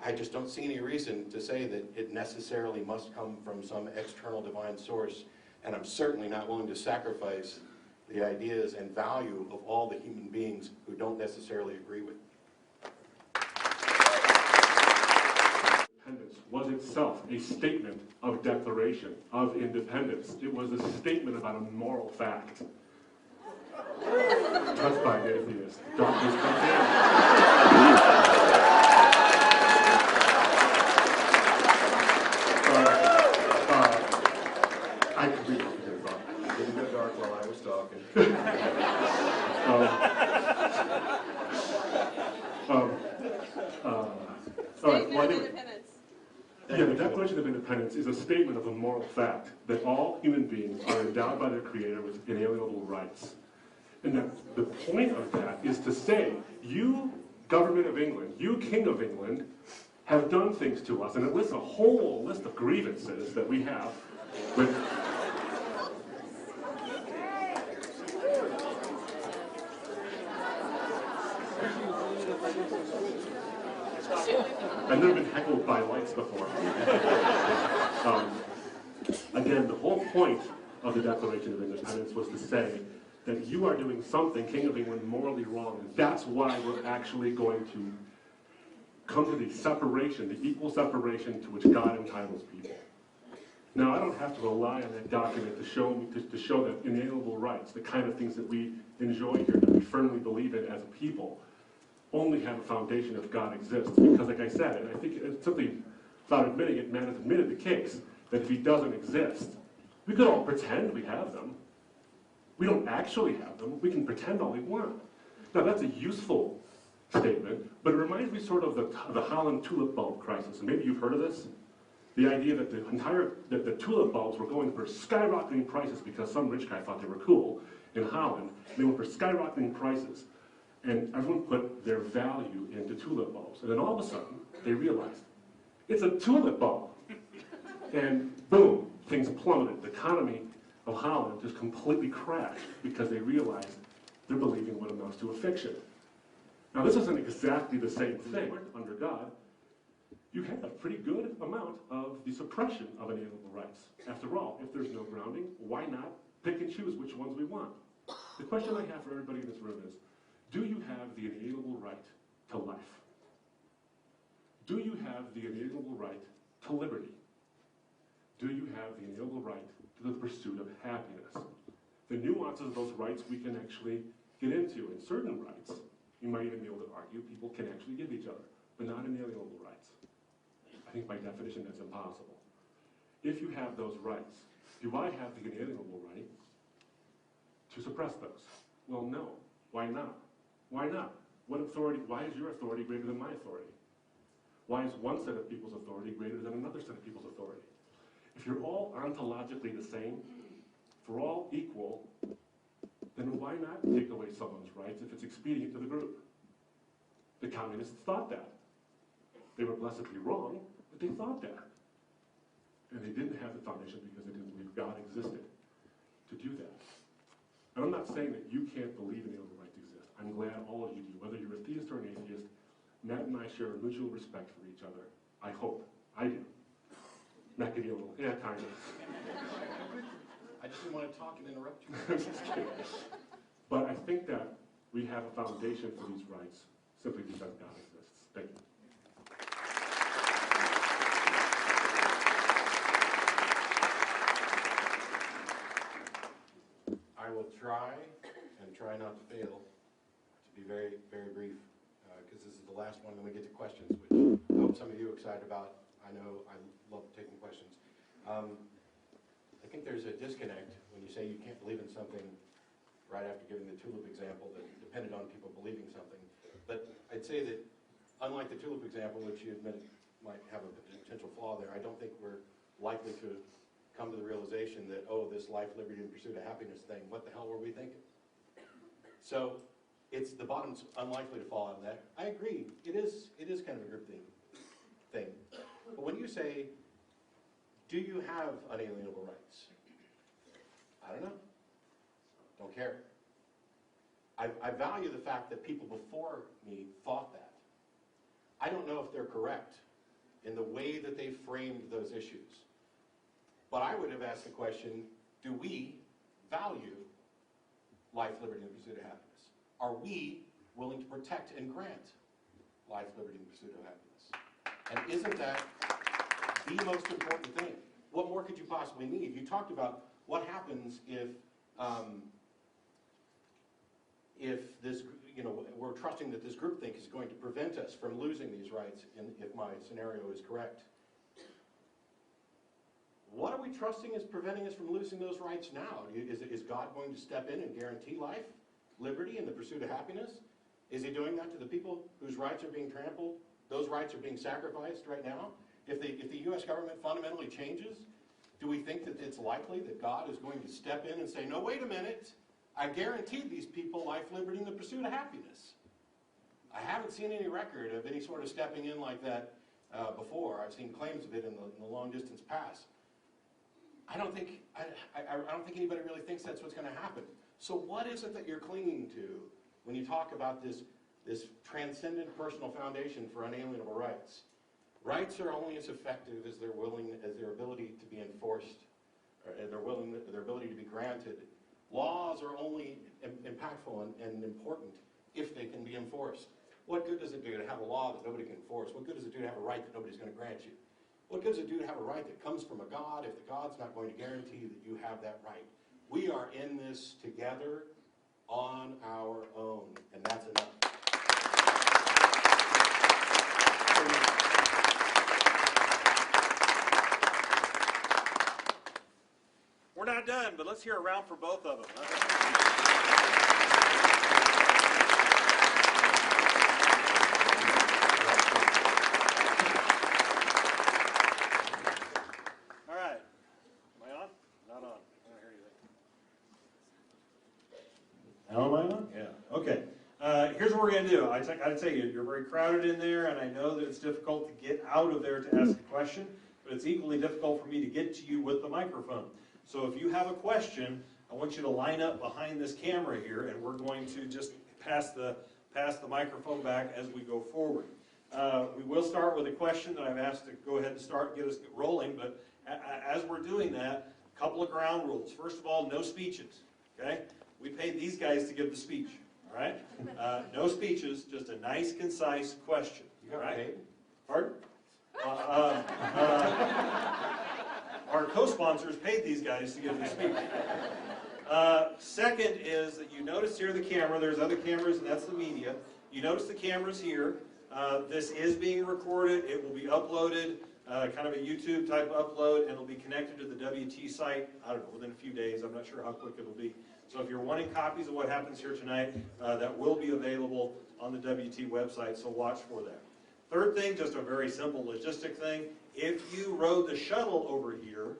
I just don't see any reason to say that it necessarily must come from some external divine source, and I'm certainly not willing to sacrifice the ideas and value of all the human beings who don't necessarily agree with. Independence was itself a statement of declaration of independence. It was a statement about a moral fact. Touched by the atheist. Darkness comes in. I could be talking to the dark. It didn't go dark while I was talking. All right, well, anyway. Yeah, the Declaration of Independence is a statement of a moral fact that all human beings are endowed by their Creator with inalienable rights. And that the point of that is to say, you, government of England, you, King of England, have done things to us. And it lists a whole list of grievances that we have with... I've never been heckled by lights before. Again, the whole point of the Declaration of Independence was to say that you are doing something, King of England, morally wrong, and that's why we're actually going to come to the separation, the equal separation to which God entitles people. Now, I don't have to rely on that document to show that inalienable rights, the kind of things that we enjoy here, that we firmly believe in as a people, only have a foundation if God exists. Because, like I said, and I think it's simply, without admitting it, man has admitted the case, that if he doesn't exist, we could all pretend we have them. We don't actually have them. We can pretend all we want. Now, that's a useful statement, but it reminds me sort of the Holland tulip bulb crisis. And maybe you've heard of this. The idea that the tulip bulbs were going for skyrocketing prices because some rich guy thought they were cool in Holland. They went for skyrocketing prices. And everyone put their value into tulip bulbs. And then all of a sudden, they realized, it's a tulip bulb. And boom, things plummeted. The economy of Holland just completely crashed because they realized they're believing what amounts to a fiction. Now, this isn't exactly the same thing. Under God, you have a pretty good amount of the suppression of inalienable rights. After all, if there's no grounding, why not pick and choose which ones we want? The question I have for everybody in this room is, do you have the inalienable right to life? Do you have the inalienable right to liberty? Do you have the inalienable right to the pursuit of happiness? The nuances of those rights we can actually get into. And certain rights, you might even be able to argue, people can actually give each other, but not inalienable rights. I think by definition that's impossible. If you have those rights, do I have the inalienable right to suppress those? Well, no. Why not? Why not? What authority? Why is your authority greater than my authority? Why is one set of people's authority greater than another set of people's authority? If you're all ontologically the same, if we're all equal, then why not take away someone's rights if it's expedient to the group? The communists thought that. They were blessedly wrong, but they thought that. And they didn't have the foundation because they didn't believe God existed to do that. And I'm not saying that you can't believe inalienable rights exist. I'm glad all of you do. Whether you're a theist or an atheist, Matt and I share a mutual respect for each other. I hope. I do. Matt can be a little, yeah, kind of. I just didn't want to talk and interrupt you. I'm just kidding. But I think that we have a foundation for these rights simply because God exists. Thank you. I will try, and try not to fail, to be very, very brief, because this is the last one, then we get to questions, which I hope some of you are excited about. I know I love taking questions. I think there's a disconnect when you say you can't believe in something right after giving the tulip example that depended on people believing something. But I'd say that, unlike the tulip example, which you admit might have a potential flaw there, I don't think we're likely to come to the realization that, oh, this life, liberty, and pursuit of happiness thing, what the hell were we thinking? So it's the bottom's unlikely to fall out of that. I agree, it is kind of a group thing. But when you say, do you have unalienable rights? I don't know. Don't care. I value the fact that people before me thought that. I don't know if they're correct in the way that they framed those issues. But I would have asked the question, do we value life, liberty, and pursuit of happiness? Are we willing to protect and grant life, liberty, and pursuit of happiness? And isn't that the most important thing? What more could you possibly need? You talked about what happens if this, we're trusting that this groupthink is going to prevent us from losing these rights, if my scenario is correct. What are we trusting is preventing us from losing those rights now? Is God going to step in and guarantee life, liberty, and the pursuit of happiness? Is he doing that to the people whose rights are being trampled? Those rights are being sacrificed right now? If the U.S. government fundamentally changes, do we think that it's likely that God is going to step in and say, no, wait a minute, I guaranteed these people life, liberty, and the pursuit of happiness? I haven't seen any record of any sort of stepping in like that before. I've seen claims of it in the long distance past. I don't think anybody really thinks that's what's going to happen. So what is it that you're clinging to when you talk about this transcendent personal foundation for unalienable rights? Rights are only as effective as their ability to be enforced, or their ability to be granted. Laws are only impactful and important if they can be enforced. What good does it do to have a law that nobody can enforce? What good does it do to have a right that nobody's going to grant you? What good does it do to have a right that comes from a God if the God's not going to guarantee that you have that right? We are in this together on our own, and that's enough. We're not done, but let's hear a round for both of them. All right. Am I on? Not on. I don't hear anything. Now am I on? Yeah. Okay. Here's what we're going to do. I got to tell you, you're very crowded in there, and I know that it's difficult to get out of there to ask a question, but it's equally difficult for me to get to you with the microphone. So if you have a question, I want you to line up behind this camera here, and we're going to just pass the microphone back as we go forward. We will start with a question that I've asked to go ahead and get us rolling, but as we're doing that, a couple of ground rules. First of all, no speeches, okay? We paid these guys to give the speech, all right? No speeches, just a nice, concise question. You got right? paid? Pardon? Our co-sponsors paid these guys to give the speech. Second is that you notice here the camera. There's other cameras, and that's the media. You notice the cameras here. This is being recorded. It will be uploaded, kind of a YouTube type upload, and it'll be connected to the WT site, I don't know, within a few days. I'm not sure how quick it'll be. So if you're wanting copies of what happens here tonight, that will be available on the WT website, so watch for that. Third thing, just a very simple logistic thing. If you rode the shuttle over here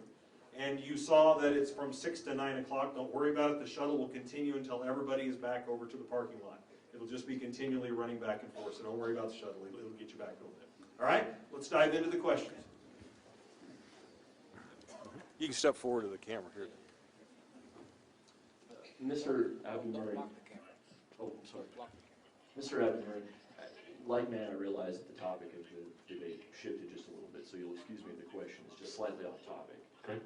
and you saw that it's from 6 to 9 o'clock, don't worry about it. The shuttle will continue until everybody is back over to the parking lot. It'll just be continually running back and forth, so don't worry about the shuttle. It'll get you back over there. All right, let's dive into the questions. You can step forward to the camera here. Mr. Abdu, oh, sorry. Mr. Abdu, like man, I realize that the topic of the debate shifted just a little bit, so you'll excuse me if the question is just slightly off topic. Okay.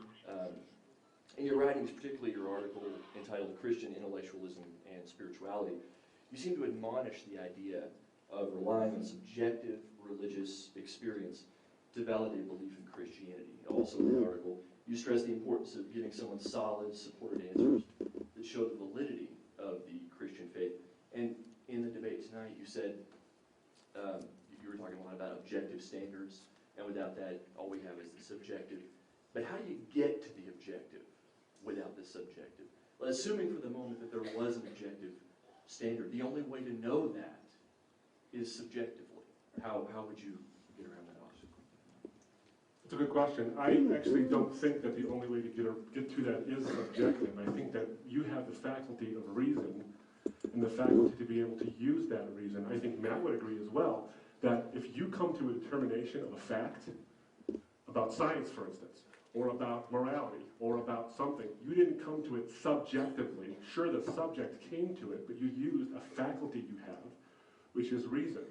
In your writings, particularly your article entitled Christian Intellectualism and Spirituality, you seem to admonish the idea of relying on subjective religious experience to validate belief in Christianity. Also in the article, you stress the importance of giving someone solid, supported answers that show the validity of the Christian faith. And in the debate tonight, you said, you were talking a lot about objective standards, and without that, all we have is the subjective. But how do you get to the objective without the subjective? Well, assuming for the moment that there was an objective standard, the only way to know that is subjectively. How would you get around that obstacle? It's a good question. I actually don't think that the only way to get to that is subjective. I think that you have the faculty of reason and the faculty to be able to use that reason. I think Matt would agree as well that if you come to a determination of a fact about science, for instance, or about morality, or about something, you didn't come to it subjectively. Sure, the subject came to it, but you used a faculty you have, which is reason.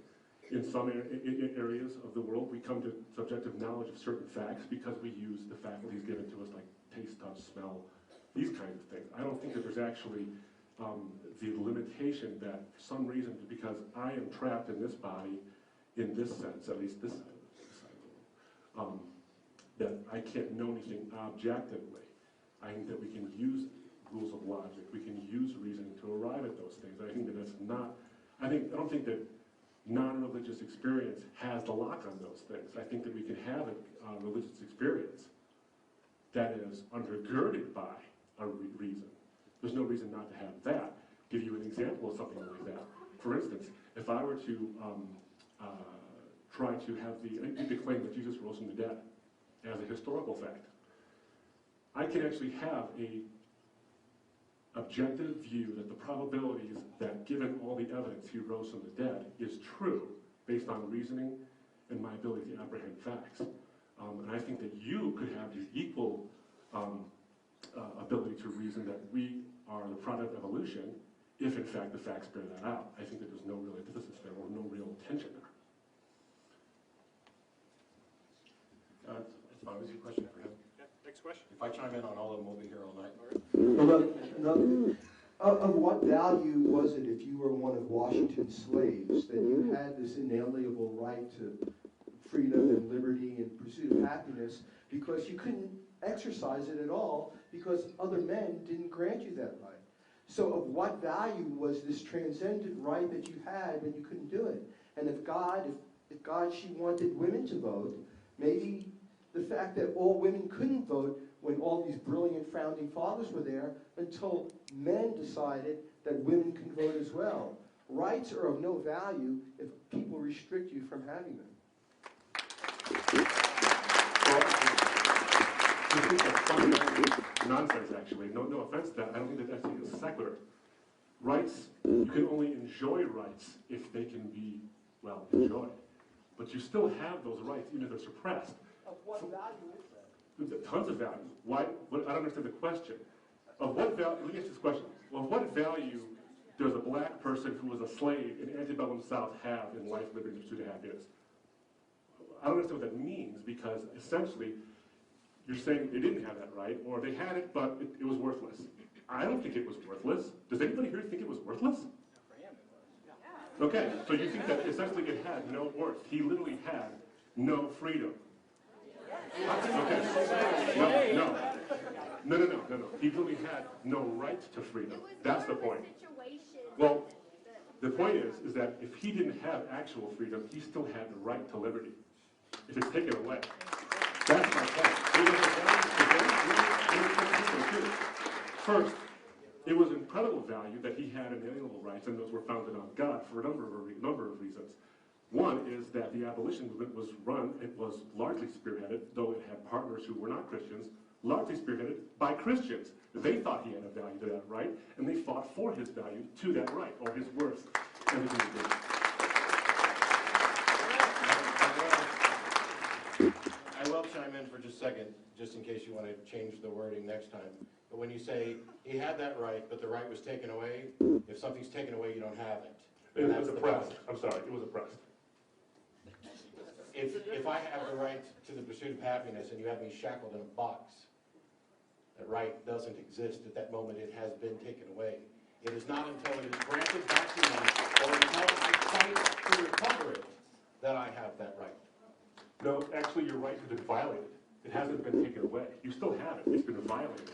In some areas of the world, we come to subjective knowledge of certain facts because we use the faculties given to us, like taste, touch, smell, these kinds of things. I don't think that there's actually the limitation that for some reason, because I am trapped in this body, in this sense, at least this side of the world, that I can't know anything objectively. I think that we can use rules of logic, we can use reasoning to arrive at those things. I think that that's not, I don't think that non-religious experience has the lock on those things. I think that we can have a religious experience that is undergirded by a reason. There's no reason not to have that. Give you an example of something like that. For instance, if I were to try to have the claim that Jesus rose from the dead as a historical fact, I can actually have a objective view that the probabilities that given all the evidence he rose from the dead is true based on reasoning and my ability to apprehend facts. And I think that you could have the equal ability to reason that we are the product of evolution if in fact the facts bear that out. I think that there's no real antithesis there or no real tension there. What was your question for him? Yeah, next question. If I chime in on all of them, we'll be here all night. Of what value was it if you were one of Washington's slaves that you had this inalienable right to freedom and liberty and pursuit of happiness because you couldn't exercise it at all because other men didn't grant you that right? So of what value was this transcendent right that you had when you couldn't do it? And if God she wanted women to vote, maybe the fact that all women couldn't vote when all these brilliant founding fathers were there until men decided that women can vote as well. Rights are of no value if people restrict you from having them. I think that's fundamental nonsense, actually. No offense to that. I don't think that actually is secular. Rights, you can only enjoy rights if they can be, well, enjoyed. But you still have those rights, even if they're suppressed. Of what value is that? Tons of value. Why? I don't understand the question. Of what value? Let me ask this question. Of what value does a black person who was a slave in antebellum South have in life, liberty, and pursuit of happiness? I don't understand what that means because essentially you're saying they didn't have that right, or they had it, but it was worthless. I don't think it was worthless. Does anybody here think it was worthless? Okay, so you think that essentially it had no worth. He literally had no freedom. Okay. No. He really had no right to freedom. That's the point. Well, the point is that if he didn't have actual freedom, he still had the right to liberty. If it's taken away. That's my point. First, it was value that he had inalienable rights, and those were founded on God for a number of reasons. One is that the abolition movement was it was largely spearheaded, though it had partners who were not Christians, largely spearheaded by Christians. They thought he had a value to that right, and they fought for his value to that right, or his worth, everything he did. I will chime in for just a second, just in case you want to change the wording next time. But when you say he had that right, but the right was taken away, if something's taken away, you don't have it. It That's was the oppressed. problem. I'm sorry, it was oppressed. If I have the right to the pursuit of happiness and you have me shackled in a box, that right doesn't exist. At that moment, it has been taken away. It is not until it is granted back to me or until I fight to recover it that I have that right. No, actually, your right has been violated. It hasn't been taken away. You still have it. It's been violated.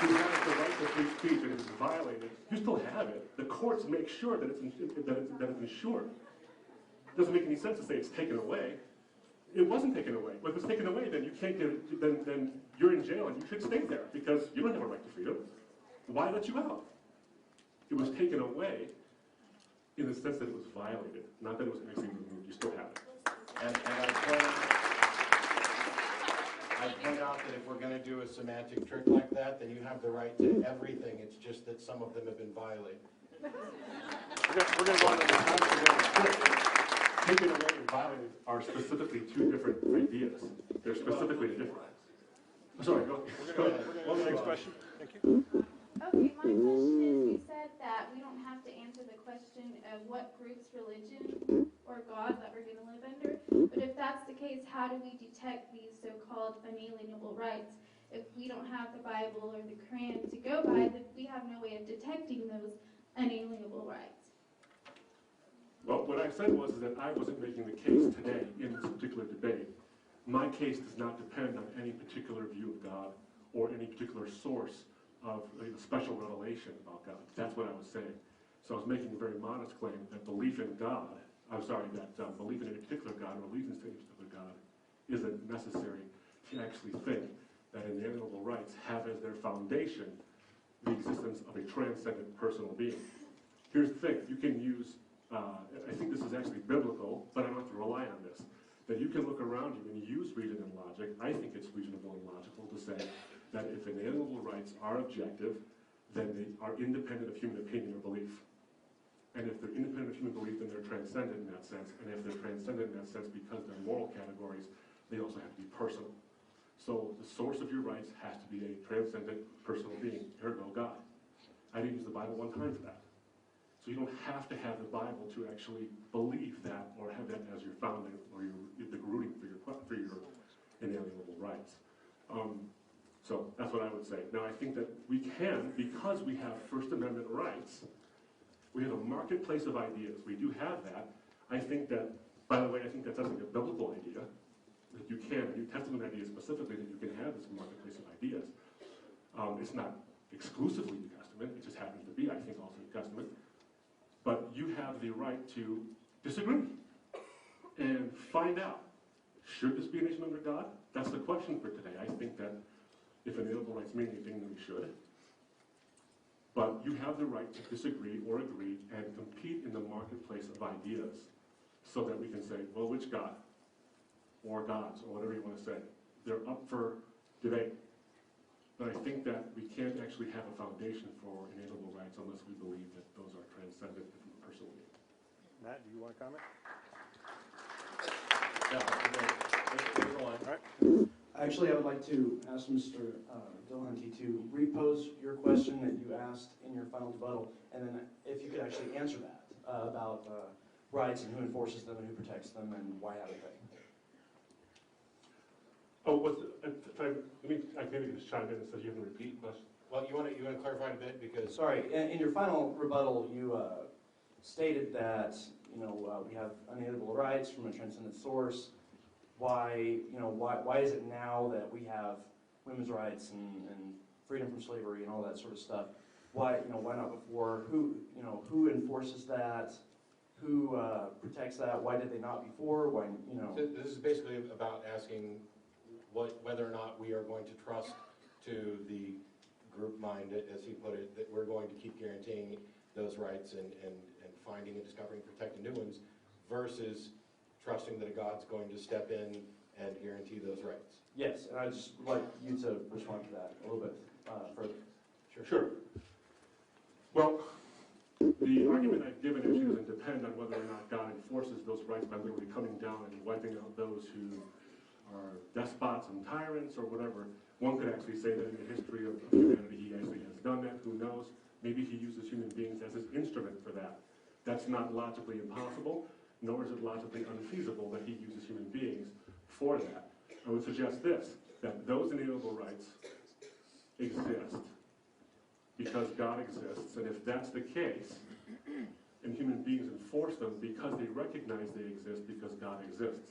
You have the right to free speech, and it's violated. You still have it. The courts make sure that it's ensured. It doesn't make any sense to say it's taken away. It wasn't taken away. But if it's taken away, then you can't get it. Then you're in jail, and you should stay there because you don't have a right to freedom. Why let you out? It was taken away in the sense that it was violated, not that it was actually removed. You still have it. And I point out that if we're going to do a semantic trick like that, then you have the right to everything. It's just that some of them have been violated. We're going to go on to the concept. Taken away and violated are specifically two different ideas. They're specifically different. Sorry, go ahead. One next question. Thank you. Okay, my question is, you said that we don't have to answer the question of what group's religion or God that we're going to live under, but if that's the case, how do we detect these so-called unalienable rights? If we don't have the Bible or the Quran to go by, then we have no way of detecting those unalienable rights. Well, what I said was that I wasn't making the case today in this particular debate. My case does not depend on any particular view of God or any particular source of a special revelation about God. That's what I was saying. So I was making a very modest claim that belief in God, that belief in any particular God or allegiance to any particular God isn't necessary to actually think that inalienable rights have as their foundation the existence of a transcendent personal being. Here's the thing, you can use, I think this is actually biblical, but I don't have to rely on this, that you can look around you and use reason and logic. I think it's reasonable and logical to say that if inalienable rights are objective, then they are independent of human opinion or belief. And if they're independent of human belief, then they're transcendent in that sense. And if they're transcendent in that sense because they're moral categories, they also have to be personal. So the source of your rights has to be a transcendent personal being, ergo God. I didn't use the Bible one time for that. So you don't have to have the Bible to actually believe that or have that as your founding or the rooting for your inalienable rights. So that's what I would say. Now I think that we can, because we have First Amendment rights, we have a marketplace of ideas. We do have that. I think that, by the way, I think that's actually a biblical idea, that you can, New Testament idea specifically, that you can have this marketplace of ideas. It's not exclusively New Testament, it just happens to be, I think, also New Testament. But you have the right to disagree and find out, should this be a nation under God? That's the question for today. I think that if inalienable rights mean anything, then we should. But you have the right to disagree or agree and compete in the marketplace of ideas so that we can say, well, which God? Or gods, or whatever you want to say. They're up for debate. But I think that we can't actually have a foundation for inalienable rights unless we believe that those are transcendent from a personal being. Matt, do you want to comment? Go on. All right. Actually, I would like to ask Mr. Dillahunty to repose your question that you asked in your final rebuttal, and then if you could actually answer that about rights and who enforces them and who protects them and why haven't they? Oh, I maybe just chime in and say you have to repeat the question. Well, you want to clarify it a bit because Sorry, in your final rebuttal, you stated that we have unalienable rights from a transcendent source. Why is it now that we have women's rights and freedom from slavery and all that sort of stuff? Why not before? Who enforces that? Who protects that? Why did they not before? This is basically about asking whether or not we are going to trust to the group mind, as he put it, that we're going to keep guaranteeing those rights and finding and discovering, protecting new ones, versus trusting that God's going to step in and guarantee those rights. Yes, and I'd just like you to respond to that a little bit further. Sure. Well, the argument I've given actually doesn't depend on whether or not God enforces those rights by literally coming down and wiping out those who are despots and tyrants or whatever. One could actually say that in the history of humanity he actually has done that. Who knows? Maybe he uses human beings as his instrument for that. That's not logically impossible, nor is it logically unfeasible that he uses human beings for that. I would suggest this, that those inalienable rights exist because God exists, and if that's the case, and human beings enforce them because they recognize they exist because God exists.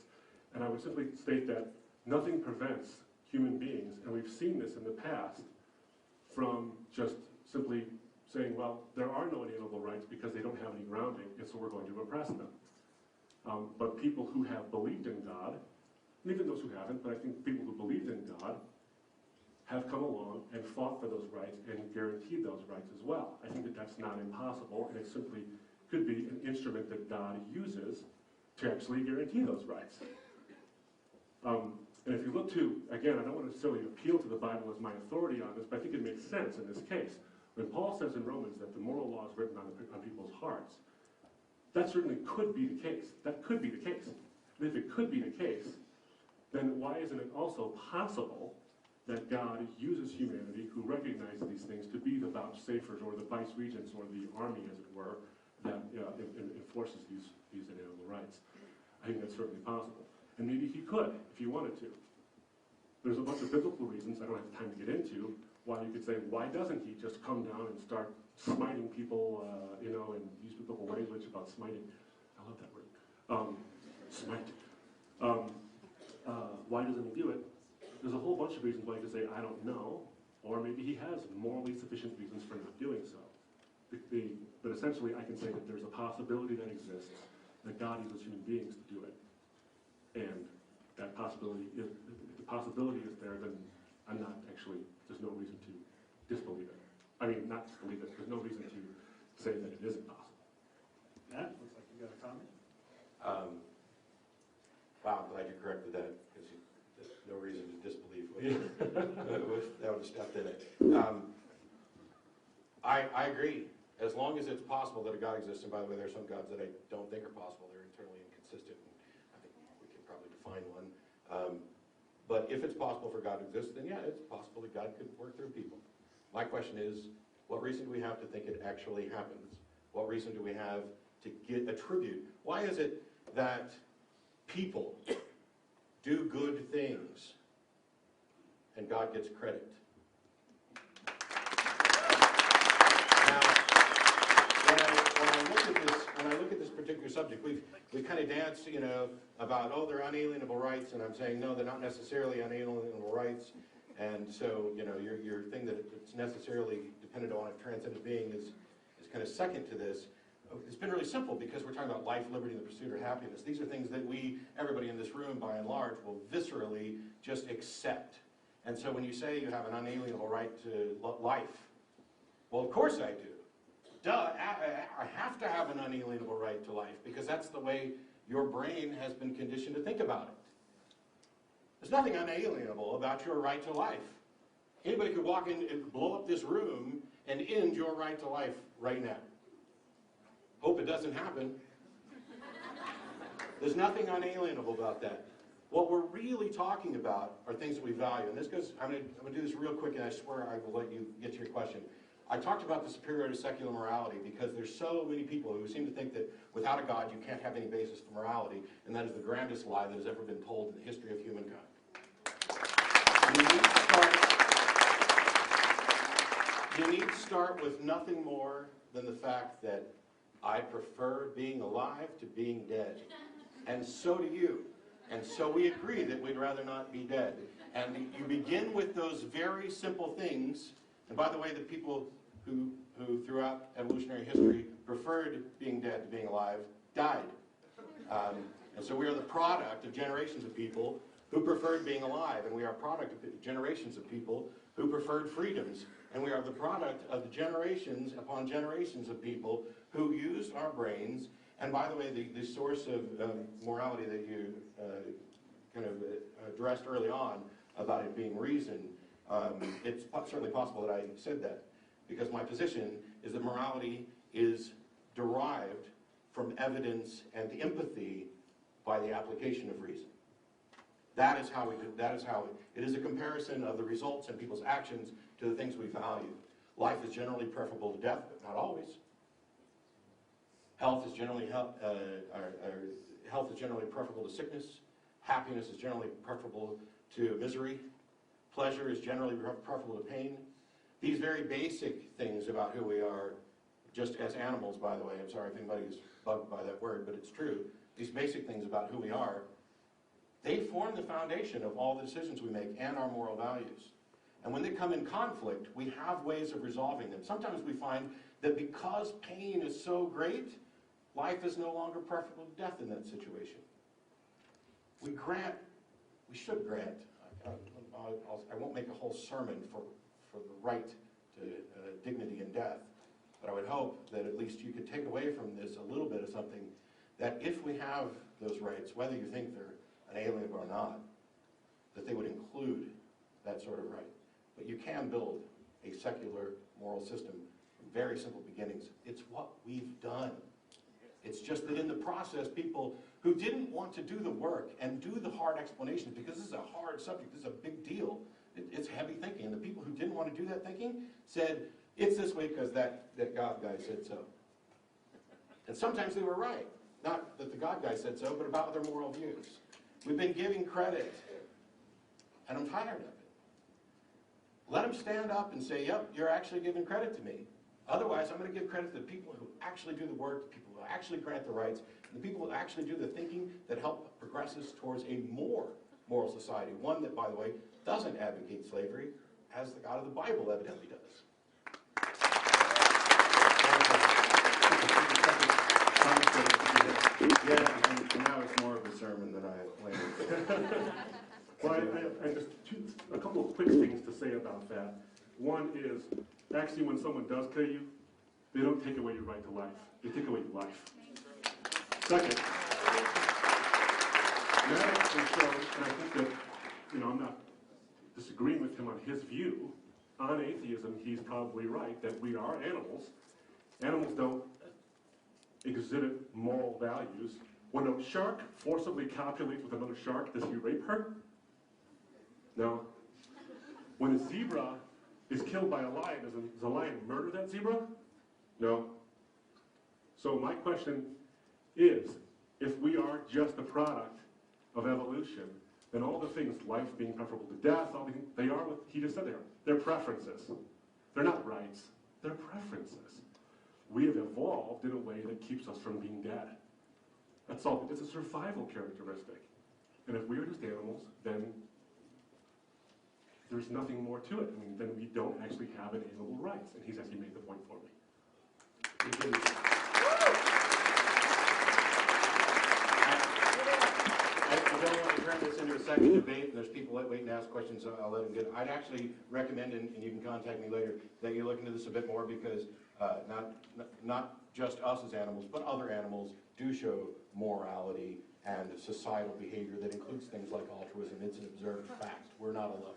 And I would simply state that nothing prevents human beings, and we've seen this in the past, from just simply saying, well, there are no inalienable rights because they don't have any grounding, and so we're going to oppress them. But people who have believed in God, and even those who haven't, but I think people who believed in God have come along and fought for those rights and guaranteed those rights as well. I think that that's not impossible, and it simply could be an instrument that God uses to actually guarantee those rights. And if you look to, again, I don't want to necessarily appeal to the Bible as my authority on this, but I think it makes sense in this case. When Paul says in Romans that the moral law is written on people's hearts, that certainly could be the case. That could be the case. And if it could be the case, then why isn't it also possible that God uses humanity who recognize these things to be the vouchsafers or the vice-regents or the army, as it were, that enforces these inalienable rights? I think that's certainly possible. And maybe he could, if he wanted to. There's a bunch of biblical reasons I don't have time to get into why you could say, why doesn't he just come down and start smiting people, and use biblical language about smiting. I love that word. Smite. Why doesn't he do it? There's a whole bunch of reasons why he could say, I don't know, or maybe he has morally sufficient reasons for not doing so. But essentially, I can say that there's a possibility that exists that God uses human beings to do it. And that possibility, if the possibility is there, then I'm not actually, there's no reason to disbelieve it. I mean, not disbelieve it, there's no reason to say that it isn't possible. Matt, looks like you got a comment? Wow, I'm glad you corrected that, because there's no reason to disbelieve that would have stepped in it. I agree. As long as it's possible that a God exists, and by the way, there are some gods that I don't think are possible, they're internally inconsistent, and I think we can probably define one. But if it's possible for God to exist, then yeah, it's possible that God could work through people. My question is, what reason do we have to think it actually happens? What reason do we have to attribute? Why is it that people do good things and God gets credit? Now, when I look at this particular subject, we kind of dance, about, oh, they're unalienable rights, and I'm saying, no, they're not necessarily unalienable rights. And so, your thing that it's necessarily dependent on a transcendent being is kind of second to this. It's been really simple because we're talking about life, liberty, and the pursuit of happiness. These are things that everybody in this room, by and large, will viscerally just accept. And so when you say you have an unalienable right to life, well, of course I do. Duh, I have to have an unalienable right to life because that's the way your brain has been conditioned to think about it. There's nothing unalienable about your right to life. Anybody could walk in and blow up this room and end your right to life right now. Hope it doesn't happen. There's nothing unalienable about that. What we're really talking about are things that we value. And this goes, I'm going to do this real quick, and I swear I will let you get to your question. I talked about the superiority of secular morality because there's so many people who seem to think that without a God you can't have any basis for morality, and that is the grandest lie that has ever been told in the history of humankind. You need to start with nothing more than the fact that I prefer being alive to being dead. And so do you. And so we agree that we'd rather not be dead. And you begin with those very simple things. And by the way, the people who throughout evolutionary history preferred being dead to being alive died. And so we are the product of generations of people who preferred being alive, and we are a product of generations of people who preferred freedoms, and we are the product of the generations upon generations of people who used our brains. And by the way, the source of morality that you kind of addressed early on about it being reason, it's certainly possible that I said that, because my position is that morality is derived from evidence and empathy by the application of reason. That is how it is a comparison of the results and people's actions to the things we value. Life is generally preferable to death, but not always. Health is generally preferable to sickness. Happiness is generally preferable to misery. Pleasure is generally preferable to pain. These very basic things about who we are, just as animals, by the way, I'm sorry if anybody's bugged by that word, but it's true. These basic things about who we are, they form the foundation of all the decisions we make and our moral values. And when they come in conflict, we have ways of resolving them. Sometimes we find that because pain is so great, life is no longer preferable to death in that situation. We should grant, I won't make a whole sermon for the right to dignity in death, but I would hope that at least you could take away from this a little bit of something, that if we have those rights, whether you think they're unalienable or not, that they would include that sort of right. But you can build a secular moral system from very simple beginnings. It's what we've done. It's just that in the process, people who didn't want to do the work and do the hard explanations, because this is a hard subject, this is a big deal, it's heavy thinking, and the people who didn't want to do that thinking said, it's this way because that God guy said so. And sometimes they were right. Not that the God guy said so, but about their moral views. We've been giving credit, and I'm tired of it. Let them stand up and say, yep, you're actually giving credit to me. Otherwise, I'm going to give credit to the people who actually do the work, the people who actually grant the rights, and the people who actually do the thinking that help progress us towards a more moral society. One that, by the way, doesn't advocate slavery, as the God of the Bible evidently does. Yeah, and now it's more of a sermon than I had planned. Well, I just a couple of quick things to say about that. One is, actually, when someone does kill you, they don't take away your right to life. They take away your life. Second, that actually shows, and I think that, I'm not disagreeing with him on his view. On atheism, he's probably right, that we are animals. Animals don't exhibit moral values. When a shark forcibly copulates with another shark, does he rape her? No. When a zebra is killed by a lion, does the lion murder that zebra? No. So my question is, if we are just a product of evolution, then all the things, life being preferable to death, all the things, they are what he just said they are. They're preferences. They're not rights. They're preferences. We have evolved in a way that keeps us from being dead. That's all. It's a survival characteristic. And if we are just animals, then there's nothing more to it. I mean, then we don't actually have inalienable rights. And he's actually made the point for me. I don't want to turn this into a second debate, and there's people waiting to ask questions, so I'll let them get it. I'd actually recommend, and you can contact me later, that you look into this a bit more, because not just us as animals, but other animals do show morality and societal behavior that includes things like altruism. It's an observed fact. We're not alone.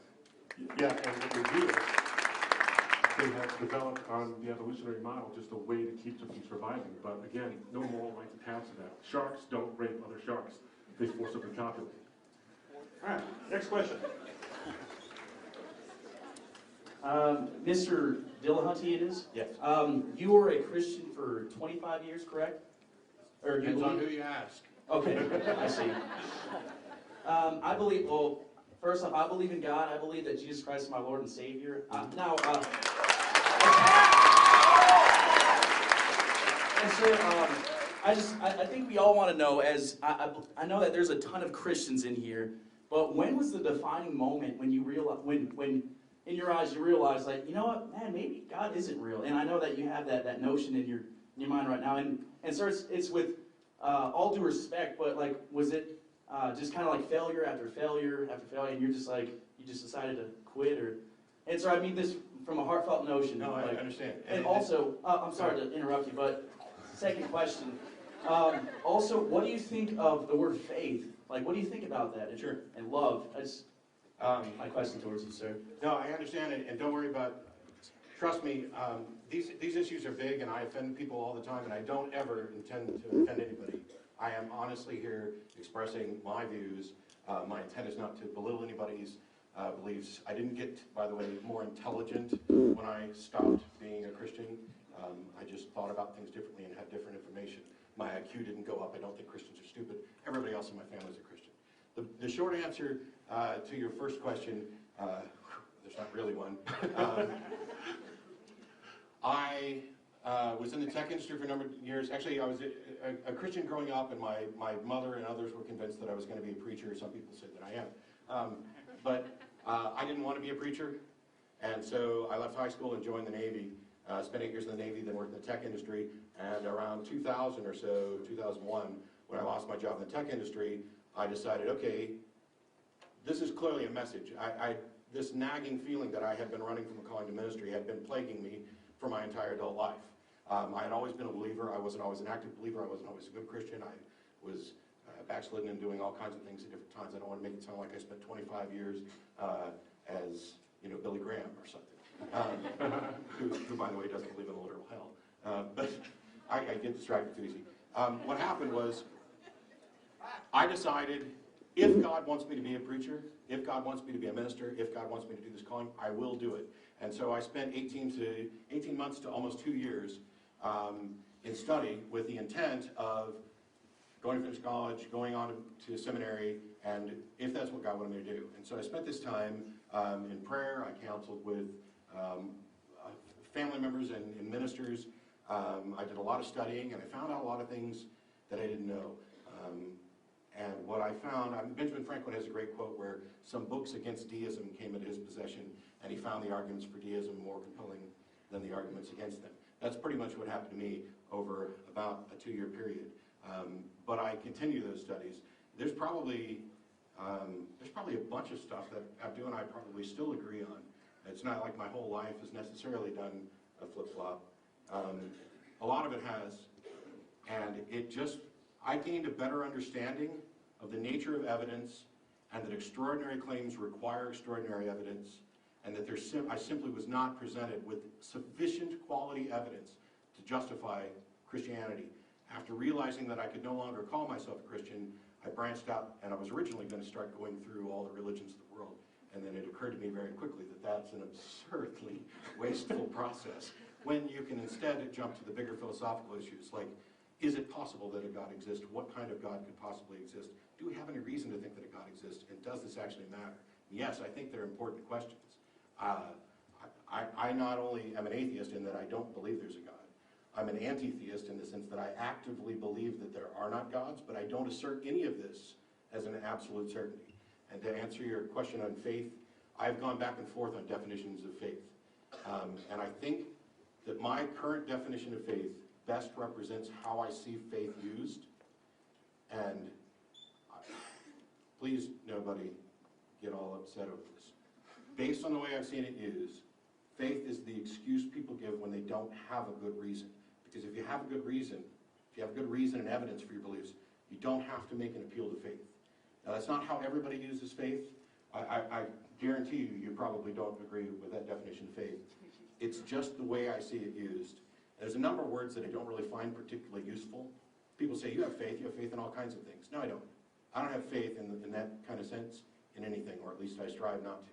Yeah, and what we do is they have developed on the evolutionary model just a way to keep them from surviving. But again, no moral rights attached to that. Sharks don't rape other sharks. They forcibly copulate. All right, next question. Mr. Dillahunty, it is? Yes. You were a Christian for 25 years, correct? Or you Depends on believe? who you ask. Okay, I see. I believe, well, first off, I believe in God. I believe that Jesus Christ is my Lord and Savior. And sir, I think we all want to know, as I know that there's a ton of Christians in here, but when was the defining moment when you realize, when in your eyes you realize, like, you know what, man, maybe God isn't real? And I know that you have that notion in your mind right now, and sir, it's with all due respect, but like, was it just kind of like failure after failure after failure, and you're just like, you just decided to quit, or, and so I mean this from a heartfelt notion. No, I like, understand. And also, I'm sorry to interrupt you, but second question. Also, what do you think of the word faith? Like, what do you think about that? Sure. And love. That's my question towards you, sir. No, I understand it, and don't worry about, trust me, these issues are big, and I offend people all the time, and I don't ever intend to offend anybody. I am honestly here expressing my views. My intent is not to belittle anybody's beliefs. I didn't get, by the way, more intelligent when I stopped being a Christian. I just thought about things differently and had different information. My IQ didn't go up. I don't think Christians are stupid. Everybody else in my family is a Christian. The short answer to your first question, there's not really one. I was in the tech industry for a number of years. Actually, I was a Christian growing up, and my mother and others were convinced that I was going to be a preacher. Some people say that I am. But I didn't want to be a preacher, and so I left high school and joined the Navy. Spent 8 years in the Navy, then worked in the tech industry, and around 2000 or so, 2001, when I lost my job in the tech industry, I decided, okay, this is clearly a message. This nagging feeling that I had been running from a calling to ministry had been plaguing me for my entire adult life. I had always been a believer. I wasn't always an active believer. I wasn't always a good Christian. I was backslidden and doing all kinds of things at different times. I don't want to make it sound like I spent 25 years as, Billy Graham or something, who, by the way, doesn't believe in a literal hell. But I get distracted too easy. What happened was, I decided, if God wants me to be a preacher, if God wants me to be a minister, if God wants me to do this calling, I will do it. And so I spent 18 months to almost 2 years in study with the intent of going to finish college, going on to seminary, and if that's what God wanted me to do. And so I spent this time in prayer. I counseled with family members and ministers. I did a lot of studying, and I found out a lot of things that I didn't know. And what I found, Benjamin Franklin has a great quote where some books against deism came into his possession, and he found the arguments for deism more compelling than the arguments against them. That's pretty much what happened to me over about a 2-year period. But I continue those studies. There's probably a bunch of stuff that Abdu and I probably still agree on. It's not like my whole life has necessarily done a flip-flop. A lot of it has, and I gained a better understanding of the nature of evidence, and that extraordinary claims require extraordinary evidence, and that I simply was not presented with sufficient quality evidence to justify Christianity. After realizing that I could no longer call myself a Christian, I branched out, and I was originally going to start going through all the religions of the world. And then it occurred to me very quickly that that's an absurdly wasteful process, when you can instead jump to the bigger philosophical issues, like, is it possible that a God exists? What kind of God could possibly exist? Do we have any reason to think that a God exists? And does this actually matter? Yes, I think they're important questions. I not only am an atheist in that I don't believe there's a God, I'm an anti-theist in the sense that I actively believe that there are not gods, but I don't assert any of this as an absolute certainty. And to answer your question on faith, I've gone back and forth on definitions of faith. And I think that my current definition of faith best represents how I see faith used. And please, nobody get all upset over this. Based on the way I've seen it used, faith is the excuse people give when they don't have a good reason. Because if you have a good reason, and evidence for your beliefs, you don't have to make an appeal to faith. Now, that's not how everybody uses faith. I guarantee you probably don't agree with that definition of faith. It's just the way I see it used. There's a number of words that I don't really find particularly useful. People say, you have faith in all kinds of things. No, I don't. I don't have faith in that kind of sense in anything, or at least I strive not to.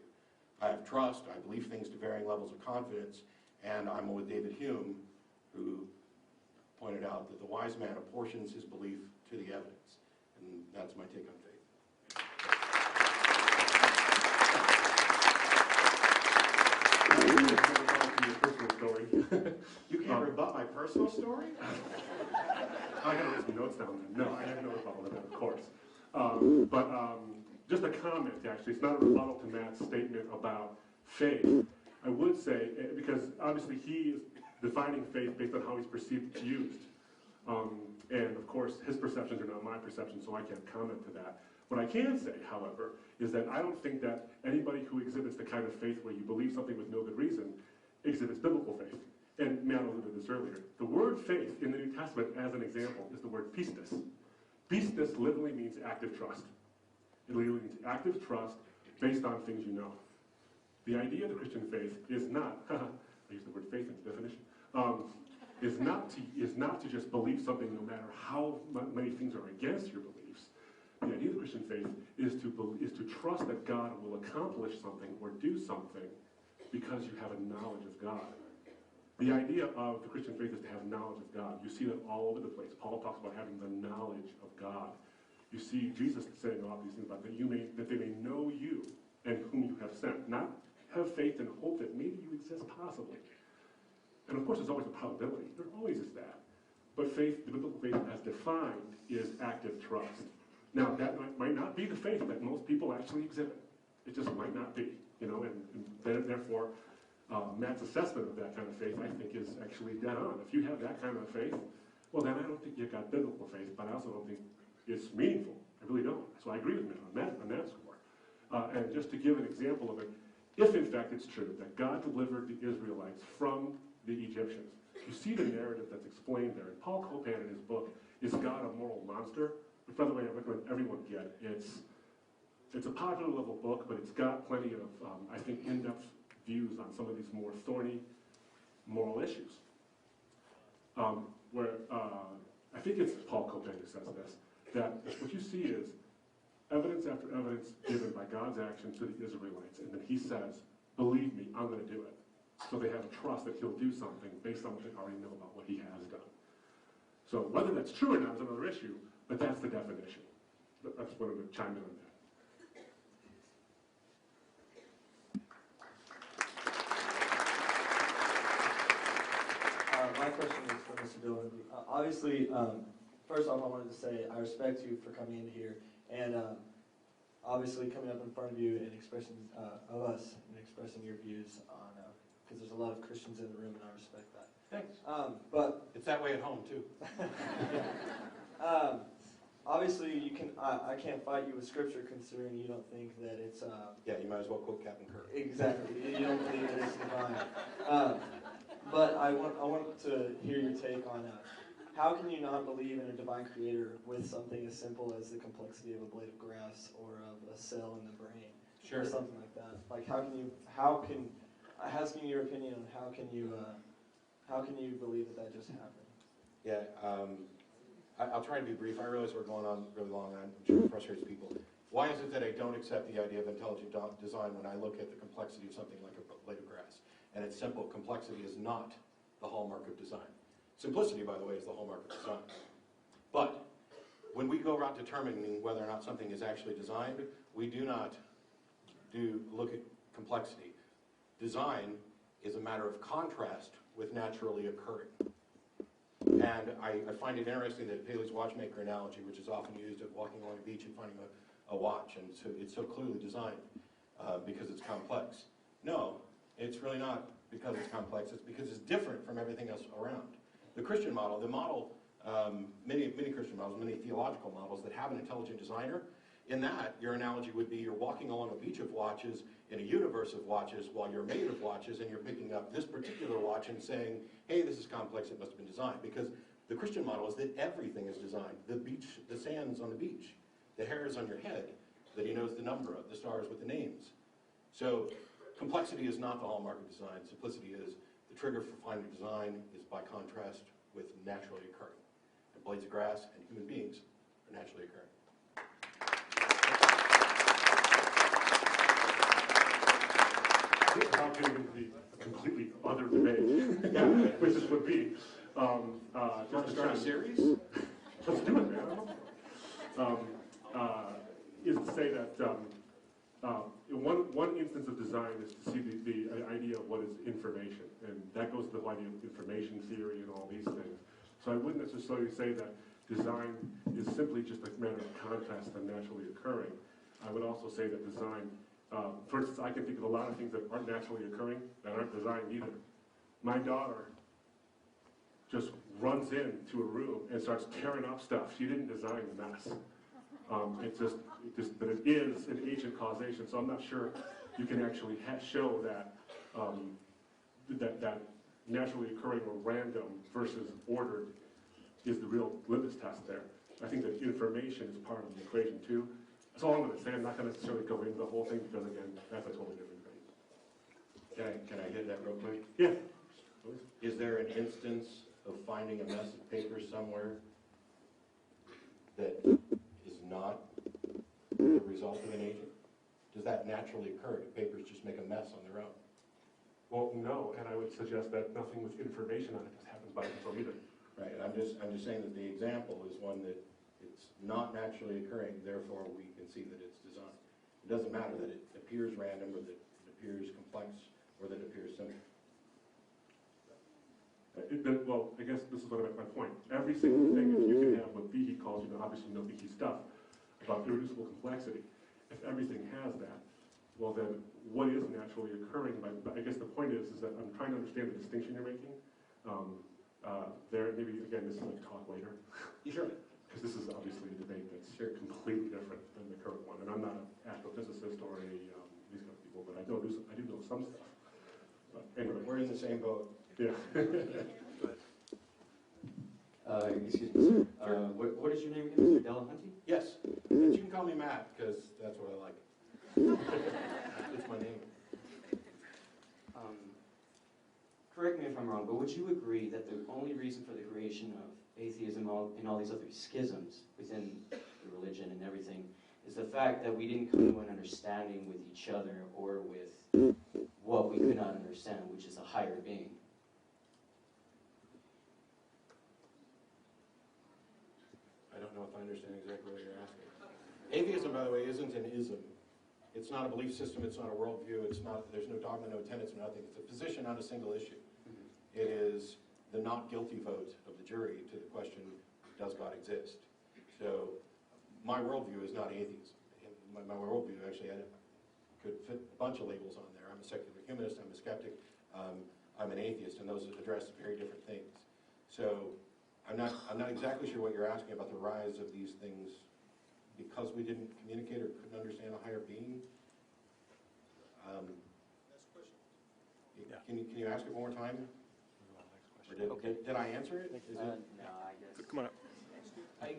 I have trust, I believe things to varying levels of confidence, and I'm with David Hume, who pointed out that the wise man apportions his belief to the evidence. And that's my take on faith. Story. You can't rebut my personal story? I gotta write some notes down then. No, I have no rebuttal to that, of course. Just a comment, actually. It's not a rebuttal to Matt's statement about faith. I would say, because obviously he is defining faith based on how he's perceived it's used. And of course, his perceptions are not my perceptions, so I can't comment to that. What I can say, however, is that I don't think that anybody who exhibits the kind of faith where you believe something with no good reason exhibits biblical faith. And Matt alluded to this earlier. The word faith in the New Testament, as an example, is the word pistis. Pistis literally means active trust. It literally means active trust based on things you know. The idea of the Christian faith is not, I use the word faith in its definition, is not to just believe something no matter how many things are against your beliefs. The idea of the Christian faith is to trust that God will accomplish something or do something because you have a knowledge of God. The idea of the Christian faith is to have knowledge of God. You see that all over the place. Paul talks about having the knowledge of God. You see Jesus saying all these things about that they may know you and whom you have sent. Not have faith and hope that maybe you exist possibly. And of course, there's always a probability. There always is that. But faith, the biblical faith as defined, is active trust. Now, that might not be the faith that most people actually exhibit. It just might not be, and therefore, Matt's assessment of that kind of faith, I think, is actually dead on. If you have that kind of faith, well, then I don't think you've got biblical faith, but I also don't think it's meaningful. I really don't. So I agree with Matt on that score. And just to give an example of it, if in fact it's true that God delivered the Israelites from the Egyptians, you see the narrative that's explained there. And Paul Copan in his book, Is God a Moral Monster? Which, by the way, I recommend everyone get. It's a popular level book, but it's got plenty of, I think, in-depth views on some of these more thorny moral issues. I think it's Paul Copan who says this, that what you see is evidence after evidence given by God's action to the Israelites, and then he says, believe me, I'm going to do it. So they have a trust that he'll do something based on what they already know about what he has done. So whether that's true or not is another issue, but that's the definition. I just wanted to chime in on that. My question is for Mr. Dillahunty. Obviously, first off, I wanted to say I respect you for coming in here and obviously coming up in front of you and expressing of us and expressing your views on because there's a lot of Christians in the room and I respect that. Thanks. But It's that way at home, too. obviously, you can. I can't fight you with Scripture, considering you don't think that it's. Yeah, you might as well quote Captain Kirk. Exactly. You don't believe that it's divine. But I want to hear your take on how can you not believe in a divine creator with something as simple as the complexity of a blade of grass or of a cell in the brain, Sure. or something like that. Like, asking your opinion on how can you believe that just happened? Yeah, I'll try to be brief. I realize we're going on really long, and I'm sure it frustrates people. Why is it that I don't accept the idea of intelligent design when I look at the complexity of something like a blade of grass? And it's simple. Complexity is not the hallmark of design. Simplicity, by the way, is the hallmark of design. But when we go around determining whether or not something is actually designed, we do not look at complexity. Design is a matter of contrast with naturally occurring. And I find it interesting that Paley's watchmaker analogy, which is often used of walking along a beach and finding a watch, and so it's so clearly designed because it's complex. No, it's really not because it's complex. It's because it's different from everything else around. The Christian model, many Christian models, many theological models that have an intelligent designer, in that, your analogy would be you're walking along a beach of watches in a universe of watches while you're made of watches, and you're picking up this particular watch and saying, hey, this is complex, it must have been designed. Because the Christian model is that everything is designed. The beach, the sands on the beach, the hairs on your head that he knows the number of, the stars with the names. So complexity is not the hallmark of design. Simplicity is. The trigger for finding design is by contrast with naturally occurring. And blades of grass and human beings are naturally occurring. Without getting into the completely other debate, which this would be. Want to start a series? Let's do it, man. Is to say that one instance of design is to see the idea of what is information, and that goes to the idea of information theory and all these things. So I wouldn't necessarily say that design is simply just a matter of contrast and naturally occurring. I would also say that design, for instance, I can think of a lot of things that aren't naturally occurring, that aren't designed either. My daughter just runs into a room and starts tearing up stuff. She didn't design the mess. But it is an agent causation, so I'm not sure you can actually show that, that naturally occurring or random versus ordered is the real litmus test there. I think that information is part of the equation too. That's all I'm going to say. I'm not going to necessarily go into the whole thing because, again, that's a totally different thing. Can I hit that real quick? Yeah. Is there an instance of finding a mess of paper somewhere that is not the result of an agent? Does that naturally occur? Do papers just make a mess on their own? Well, no, and I would suggest that nothing with information on it just happens by itself either. Right, I'm just saying that the example is one that it's not naturally occurring, therefore we can see that it's designed. It doesn't matter that it appears random or that it appears complex or that it appears simple. Well, I guess this is what I meant my point. Every single thing, if you can have what Behe calls, obviously no Behe stuff, about irreducible complexity, if everything has that, well then, what is naturally occurring? But I guess the point is that I'm trying to understand the distinction you're making. Maybe, again, this is like talk later. Sure. Because this is obviously a debate that's completely different than the current one. And I'm not an astrophysicist or these kind of people, but I do know some stuff. But anyway. We're in the same boat. Yeah. Excuse me, sir. What is your name again, Mr. Dillahunty? Yes, but you can call me Matt because that's what I like. It's my name. Correct me if I'm wrong, but would you agree that the only reason for the creation of atheism and all these other schisms within the religion and everything is the fact that we didn't come to an understanding with each other or with what we could not understand, which is a higher being? I don't know if I understand exactly what you're asking. Atheism, by the way, isn't an ism. It's not a belief system, it's not a worldview, there's no dogma, no tenets, nothing. It's a position on a single issue. It is the not guilty vote of the jury to the question, does God exist? So my worldview is not atheism. My worldview actually could fit a bunch of labels on there. I'm a secular humanist, I'm a skeptic, I'm an atheist, and those address very different things. So I'm not exactly sure what you're asking about the rise of these things because we didn't communicate or couldn't understand a higher being. Can you ask it one more time? Or did I answer it? No, I guess. Come on up.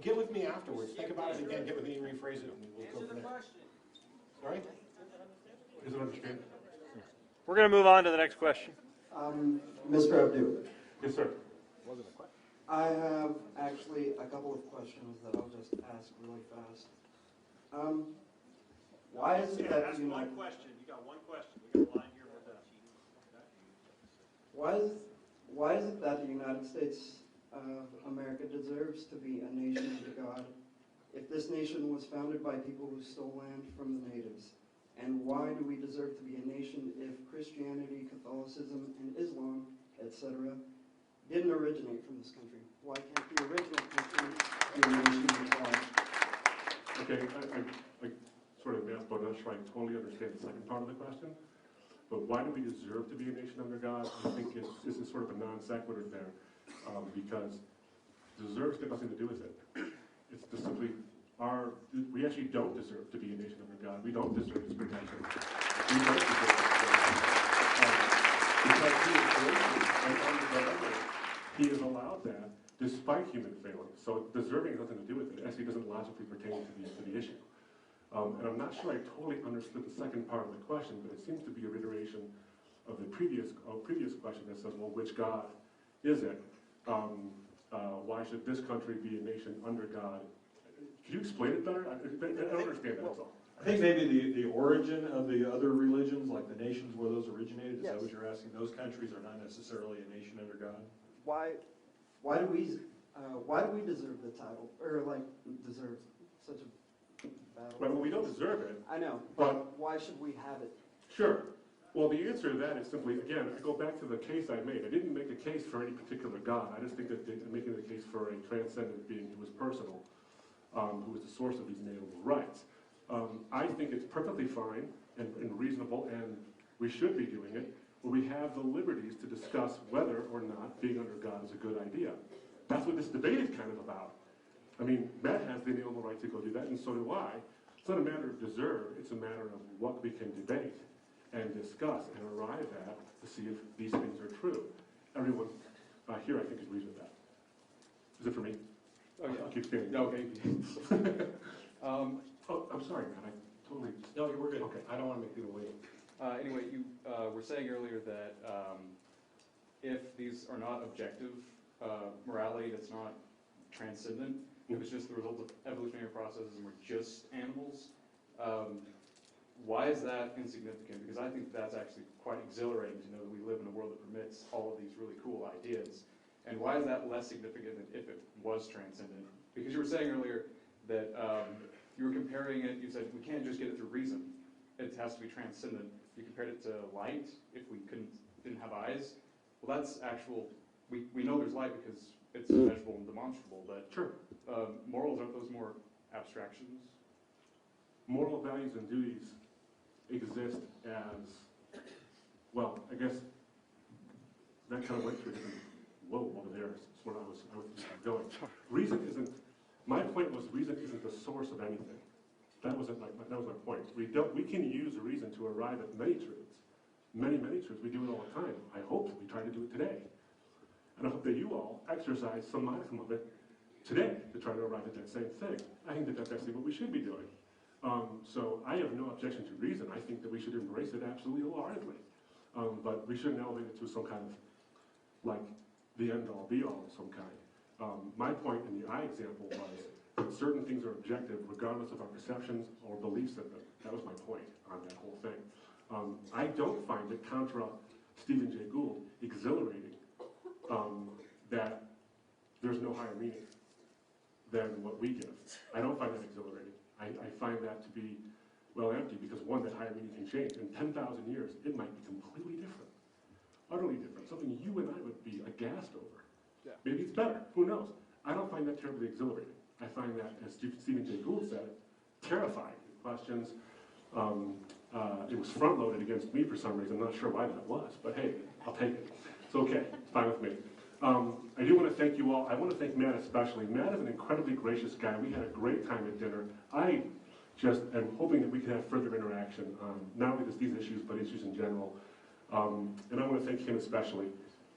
Get with me afterwards. Think about it again. Get with me and rephrase it, and we'll go from there. Sorry? Is it understandable? We're going to move on to the next question. Mr. Abdu, Yes, sir. I have actually a couple of questions that I'll just ask really fast. Why is it that Ask you one question. You got one question. We got a line here. We're done. why is it that the United States of America deserves to be a nation under God if this nation was founded by people who stole land from the natives? And why do we deserve to be a nation if Christianity, Catholicism, and Islam, etc., didn't originate from this country? Why can't the original country be a nation under God? Okay, I sort of asked, but I'm not sure I totally understand the second part of the question. But why do we deserve to be a nation under God? I think this is sort of a non sequitur there, because deserves got nothing to do with it. It's just simply we actually don't deserve to be a nation under God. We don't deserve His protection. We don't deserve His protection. Because He is gracious, and remember, He has allowed that despite human failings. So deserving has nothing to do with it. It actually doesn't logically pertain to the issue. And I'm not sure I totally understood the second part of the question, but it seems to be a reiteration of the previous question that says, well, which God is it? Why should this country be a nation under God? Could you explain it better? I don't understand that, that's all. I think maybe the origin of the other religions, like the nations where those originated, is that Yes. what you're asking? Those countries are not necessarily a nation under God? Why do we deserve the title, or like deserve such a battle? Well, we don't deserve it. I know, But- but why should we have it? Sure. Well, the answer to that is simply, again, I go back to the case I made. I didn't make a case for any particular God. I just think that I'm making the case for a transcendent being who was personal, who was the source of these inalienable rights. I think it's perfectly fine and reasonable, and we should be doing it, where we have the liberties to discuss whether or not being under God is a good idea. That's what this debate is kind of about. I mean, Matt has the inalienable right to go do that, and so do I. It's not a matter of deserve, it's a matter of what we can debate and discuss and arrive at to see if these things are true. Everyone here, I think, agrees with that. Is it for me? Oh, yeah. I'll keep standing. No, okay. Oh, I'm sorry, Matt, I totally... No, we're good. Okay. I don't want to make people wait. Anyway, you were saying earlier that if these are not objective morality, that's not transcendent, if it's just the result of evolutionary processes and we're just animals, why is that insignificant? Because I think that's actually quite exhilarating to know that we live in a world that permits all of these really cool ideas. And why is that less significant than if it was transcendent? Because you were saying earlier that you were comparing it, you said we can't just get it through reason. It has to be transcendent. You compared it to light, if we didn't have eyes. Well, that's actual, we know there's light because it's measurable and demonstrable, but Sure. Morals, aren't those more abstractions? Moral values and duties exist as, well, I guess that kind of went through different, whoa, over there is where I was going. Reason isn't, my point was reason isn't the source of anything. That was my point. We can use reason to arrive at many truths. Many truths. We do it all the time. I hope that we try to do it today. And I hope that you all exercise some modicum of it today to try to arrive at that same thing. I think that that's actually what we should be doing. So I have no objection to reason. I think that we should embrace it absolutely wholeheartedly. But we shouldn't elevate it to some kind of, like, the end-all, be-all of some kind. My point in the eye example was that certain things are objective regardless of our perceptions or beliefs of them. That was my point on that whole thing. I don't find it, contra Stephen Jay Gould, exhilarating that there's no higher meaning than what we give. I don't find that exhilarating. I find that to be, well, empty, because one, that higher meaning can change. In 10,000 years, it might be completely different, utterly different, something you and I would be aghast over. Yeah. Maybe it's better, who knows? I don't find that terribly exhilarating. I find that, as Stephen Jay Gould said, terrifying. Questions. It was front-loaded against me for some reason. I'm not sure why that was, but hey, I'll take it. It's okay. It's fine with me. I do want to thank you all. I want to thank Matt especially. Matt is an incredibly gracious guy. We had a great time at dinner. I just am hoping that we can have further interaction on not only just these issues, but issues in general. And I want to thank him especially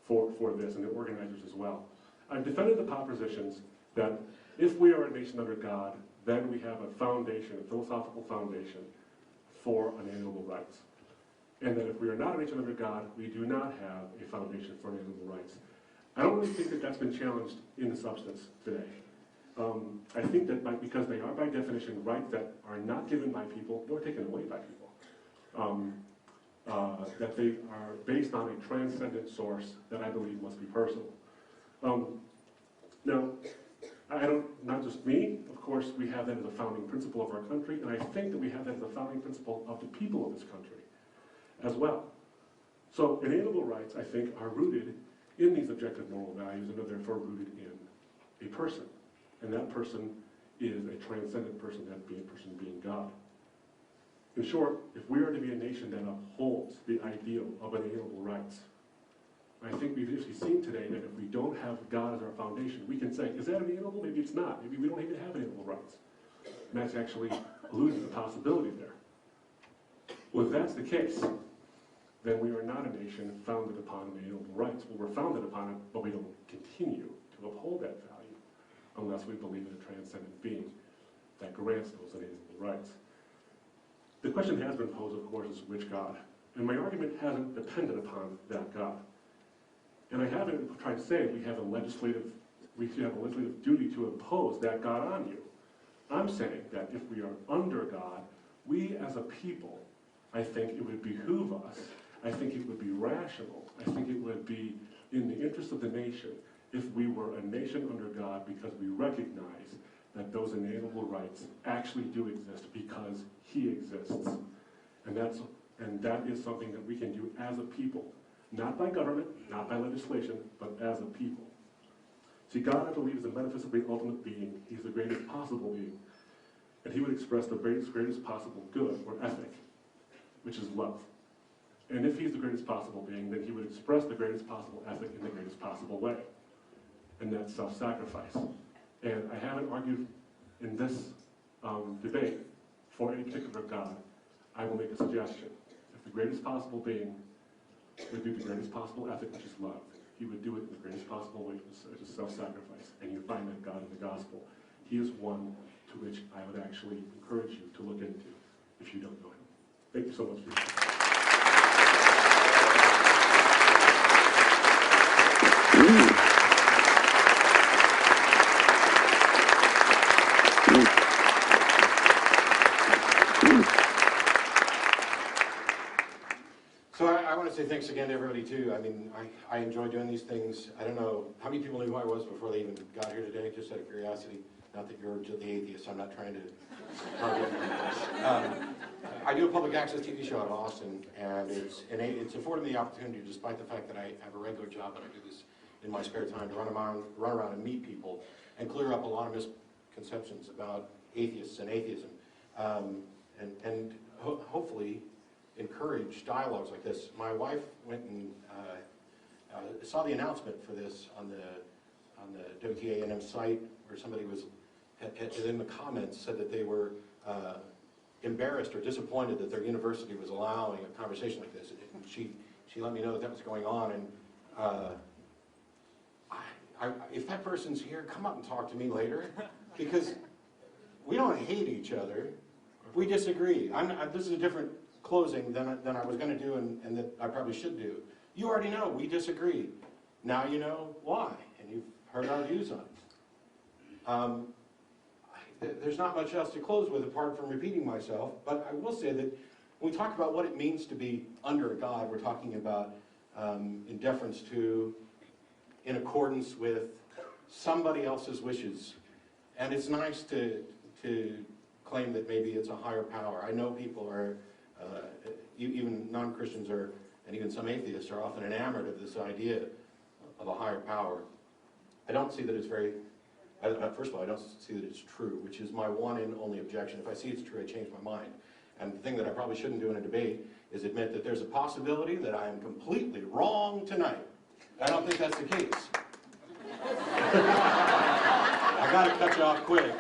for this, and the organizers as well. I've defended the propositions that if we are a nation under God, then we have a foundation, a philosophical foundation for unalienable rights. And that if we are not a nation under God, we do not have a foundation for unalienable rights. I don't really think that that's been challenged in the substance today. I think that because they are by definition rights that are not given by people nor taken away by people, that they are based on a transcendent source that I believe must be personal. Now, not just me, of course, we have that as a founding principle of our country, and I think that we have that as a founding principle of the people of this country as well. So inalienable rights, I think, are rooted in these objective moral values and are therefore rooted in a person. And that person is a transcendent person, that person being God. In short, if we are to be a nation that upholds the ideal of inalienable rights, I think we've actually seen today that if we don't have God as our foundation, we can say, is that inalienable? Maybe it's not. Maybe we don't even have inalienable rights. And that's actually alluding to the possibility there. Well, if that's the case, then we are not a nation founded upon inalienable rights. Well, we're founded upon it, but we don't continue to uphold that value unless we believe in a transcendent being that grants those inalienable rights. The question has been posed, of course, is which God? And my argument hasn't depended upon that God. And I haven't tried to say we have a legislative duty to impose that God on you. I'm saying that if we are under God, we as a people, I think it would behoove us, I think it would be rational, I think it would be in the interest of the nation if we were a nation under God because we recognize that those inalienable rights actually do exist because He exists. And that is something that we can do as a people. Not by government, not by legislation, but as a people. See, God, I believe, is a metaphysically ultimate being. He's the greatest possible being. And He would express the greatest possible good, or ethic, which is love. And if He's the greatest possible being, then He would express the greatest possible ethic in the greatest possible way. And that's self-sacrifice. And I haven't argued in this debate for any particular God. I will make a suggestion. If the greatest possible being would do the greatest possible ethic, which is love, he would do it in the greatest possible way, which is self-sacrifice. And you find that God in the gospel. He is one to which I would actually encourage you to look into if you don't know him. Thank you so much for your time. So I want to say thanks again to everybody too. I mean, I enjoy doing these things. I don't know how many people knew who I was before they even got here today, just out of curiosity. Not that you're the atheist, I'm not trying to target you. I do a public access TV show out of Austin, and it's afforded me the opportunity, despite the fact that I have a regular job, but I do this in my spare time, to run around and meet people and clear up a lot of misconceptions about atheists and atheism, and hopefully encourage dialogues like this. My wife went and saw the announcement for this on the WTAMUweb site, where somebody was in the comments said that they were embarrassed or disappointed that their university was allowing a conversation like this. And she let me know that was going on, and if that person's here, come up and talk to me later, because we don't hate each other. We disagree. This is a different closing than I was going to do and that I probably should do. You already know we disagree. Now you know why, and you've heard our views on it. There's not much else to close with apart from repeating myself, but I will say that when we talk about what it means to be under a God, we're talking about in deference to, in accordance with somebody else's wishes. And it's nice to claim that maybe it's a higher power. I know people are, even non-Christians are, and even some atheists are often enamored of this idea of a higher power. I don't see that it's very, first of all, I don't see that it's true, which is my one and only objection. If I see it's true, I change my mind. And the thing that I probably shouldn't do in a debate is admit that there's a possibility that I am completely wrong tonight. I don't think that's the case. I gotta cut you off quick.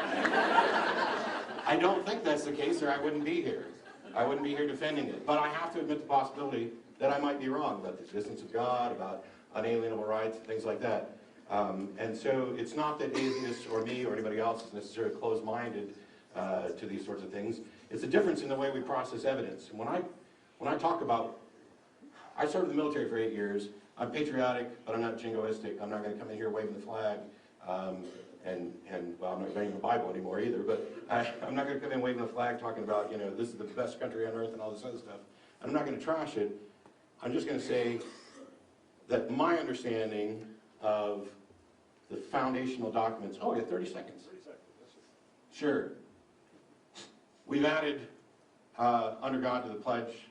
I don't think that's the case, or I wouldn't be here. I wouldn't be here defending it. But I have to admit the possibility that I might be wrong about the existence of God, about unalienable rights, things like that. And so it's not that atheists or me or anybody else is necessarily closed-minded to these sorts of things. It's a difference in the way we process evidence. And when I talk about, I served in the military for 8 years. I'm patriotic, but I'm not jingoistic. I'm not going to come in here waving the flag, well, I'm not reading the Bible anymore either, but I'm not going to come in waving the flag talking about, this is the best country on earth and all this other stuff. I'm not going to trash it. I'm just going to say that my understanding of the foundational documents, oh, yeah, 30 seconds. 30 seconds, sure. We've added under God to the pledge.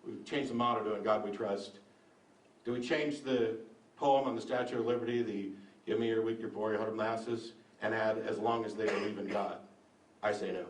We've changed the motto to In God We Trust. Do we change the poem on the Statue of Liberty, the Give me your weak, your poor, your 100 masses, and add as long as they believe in God? I say no.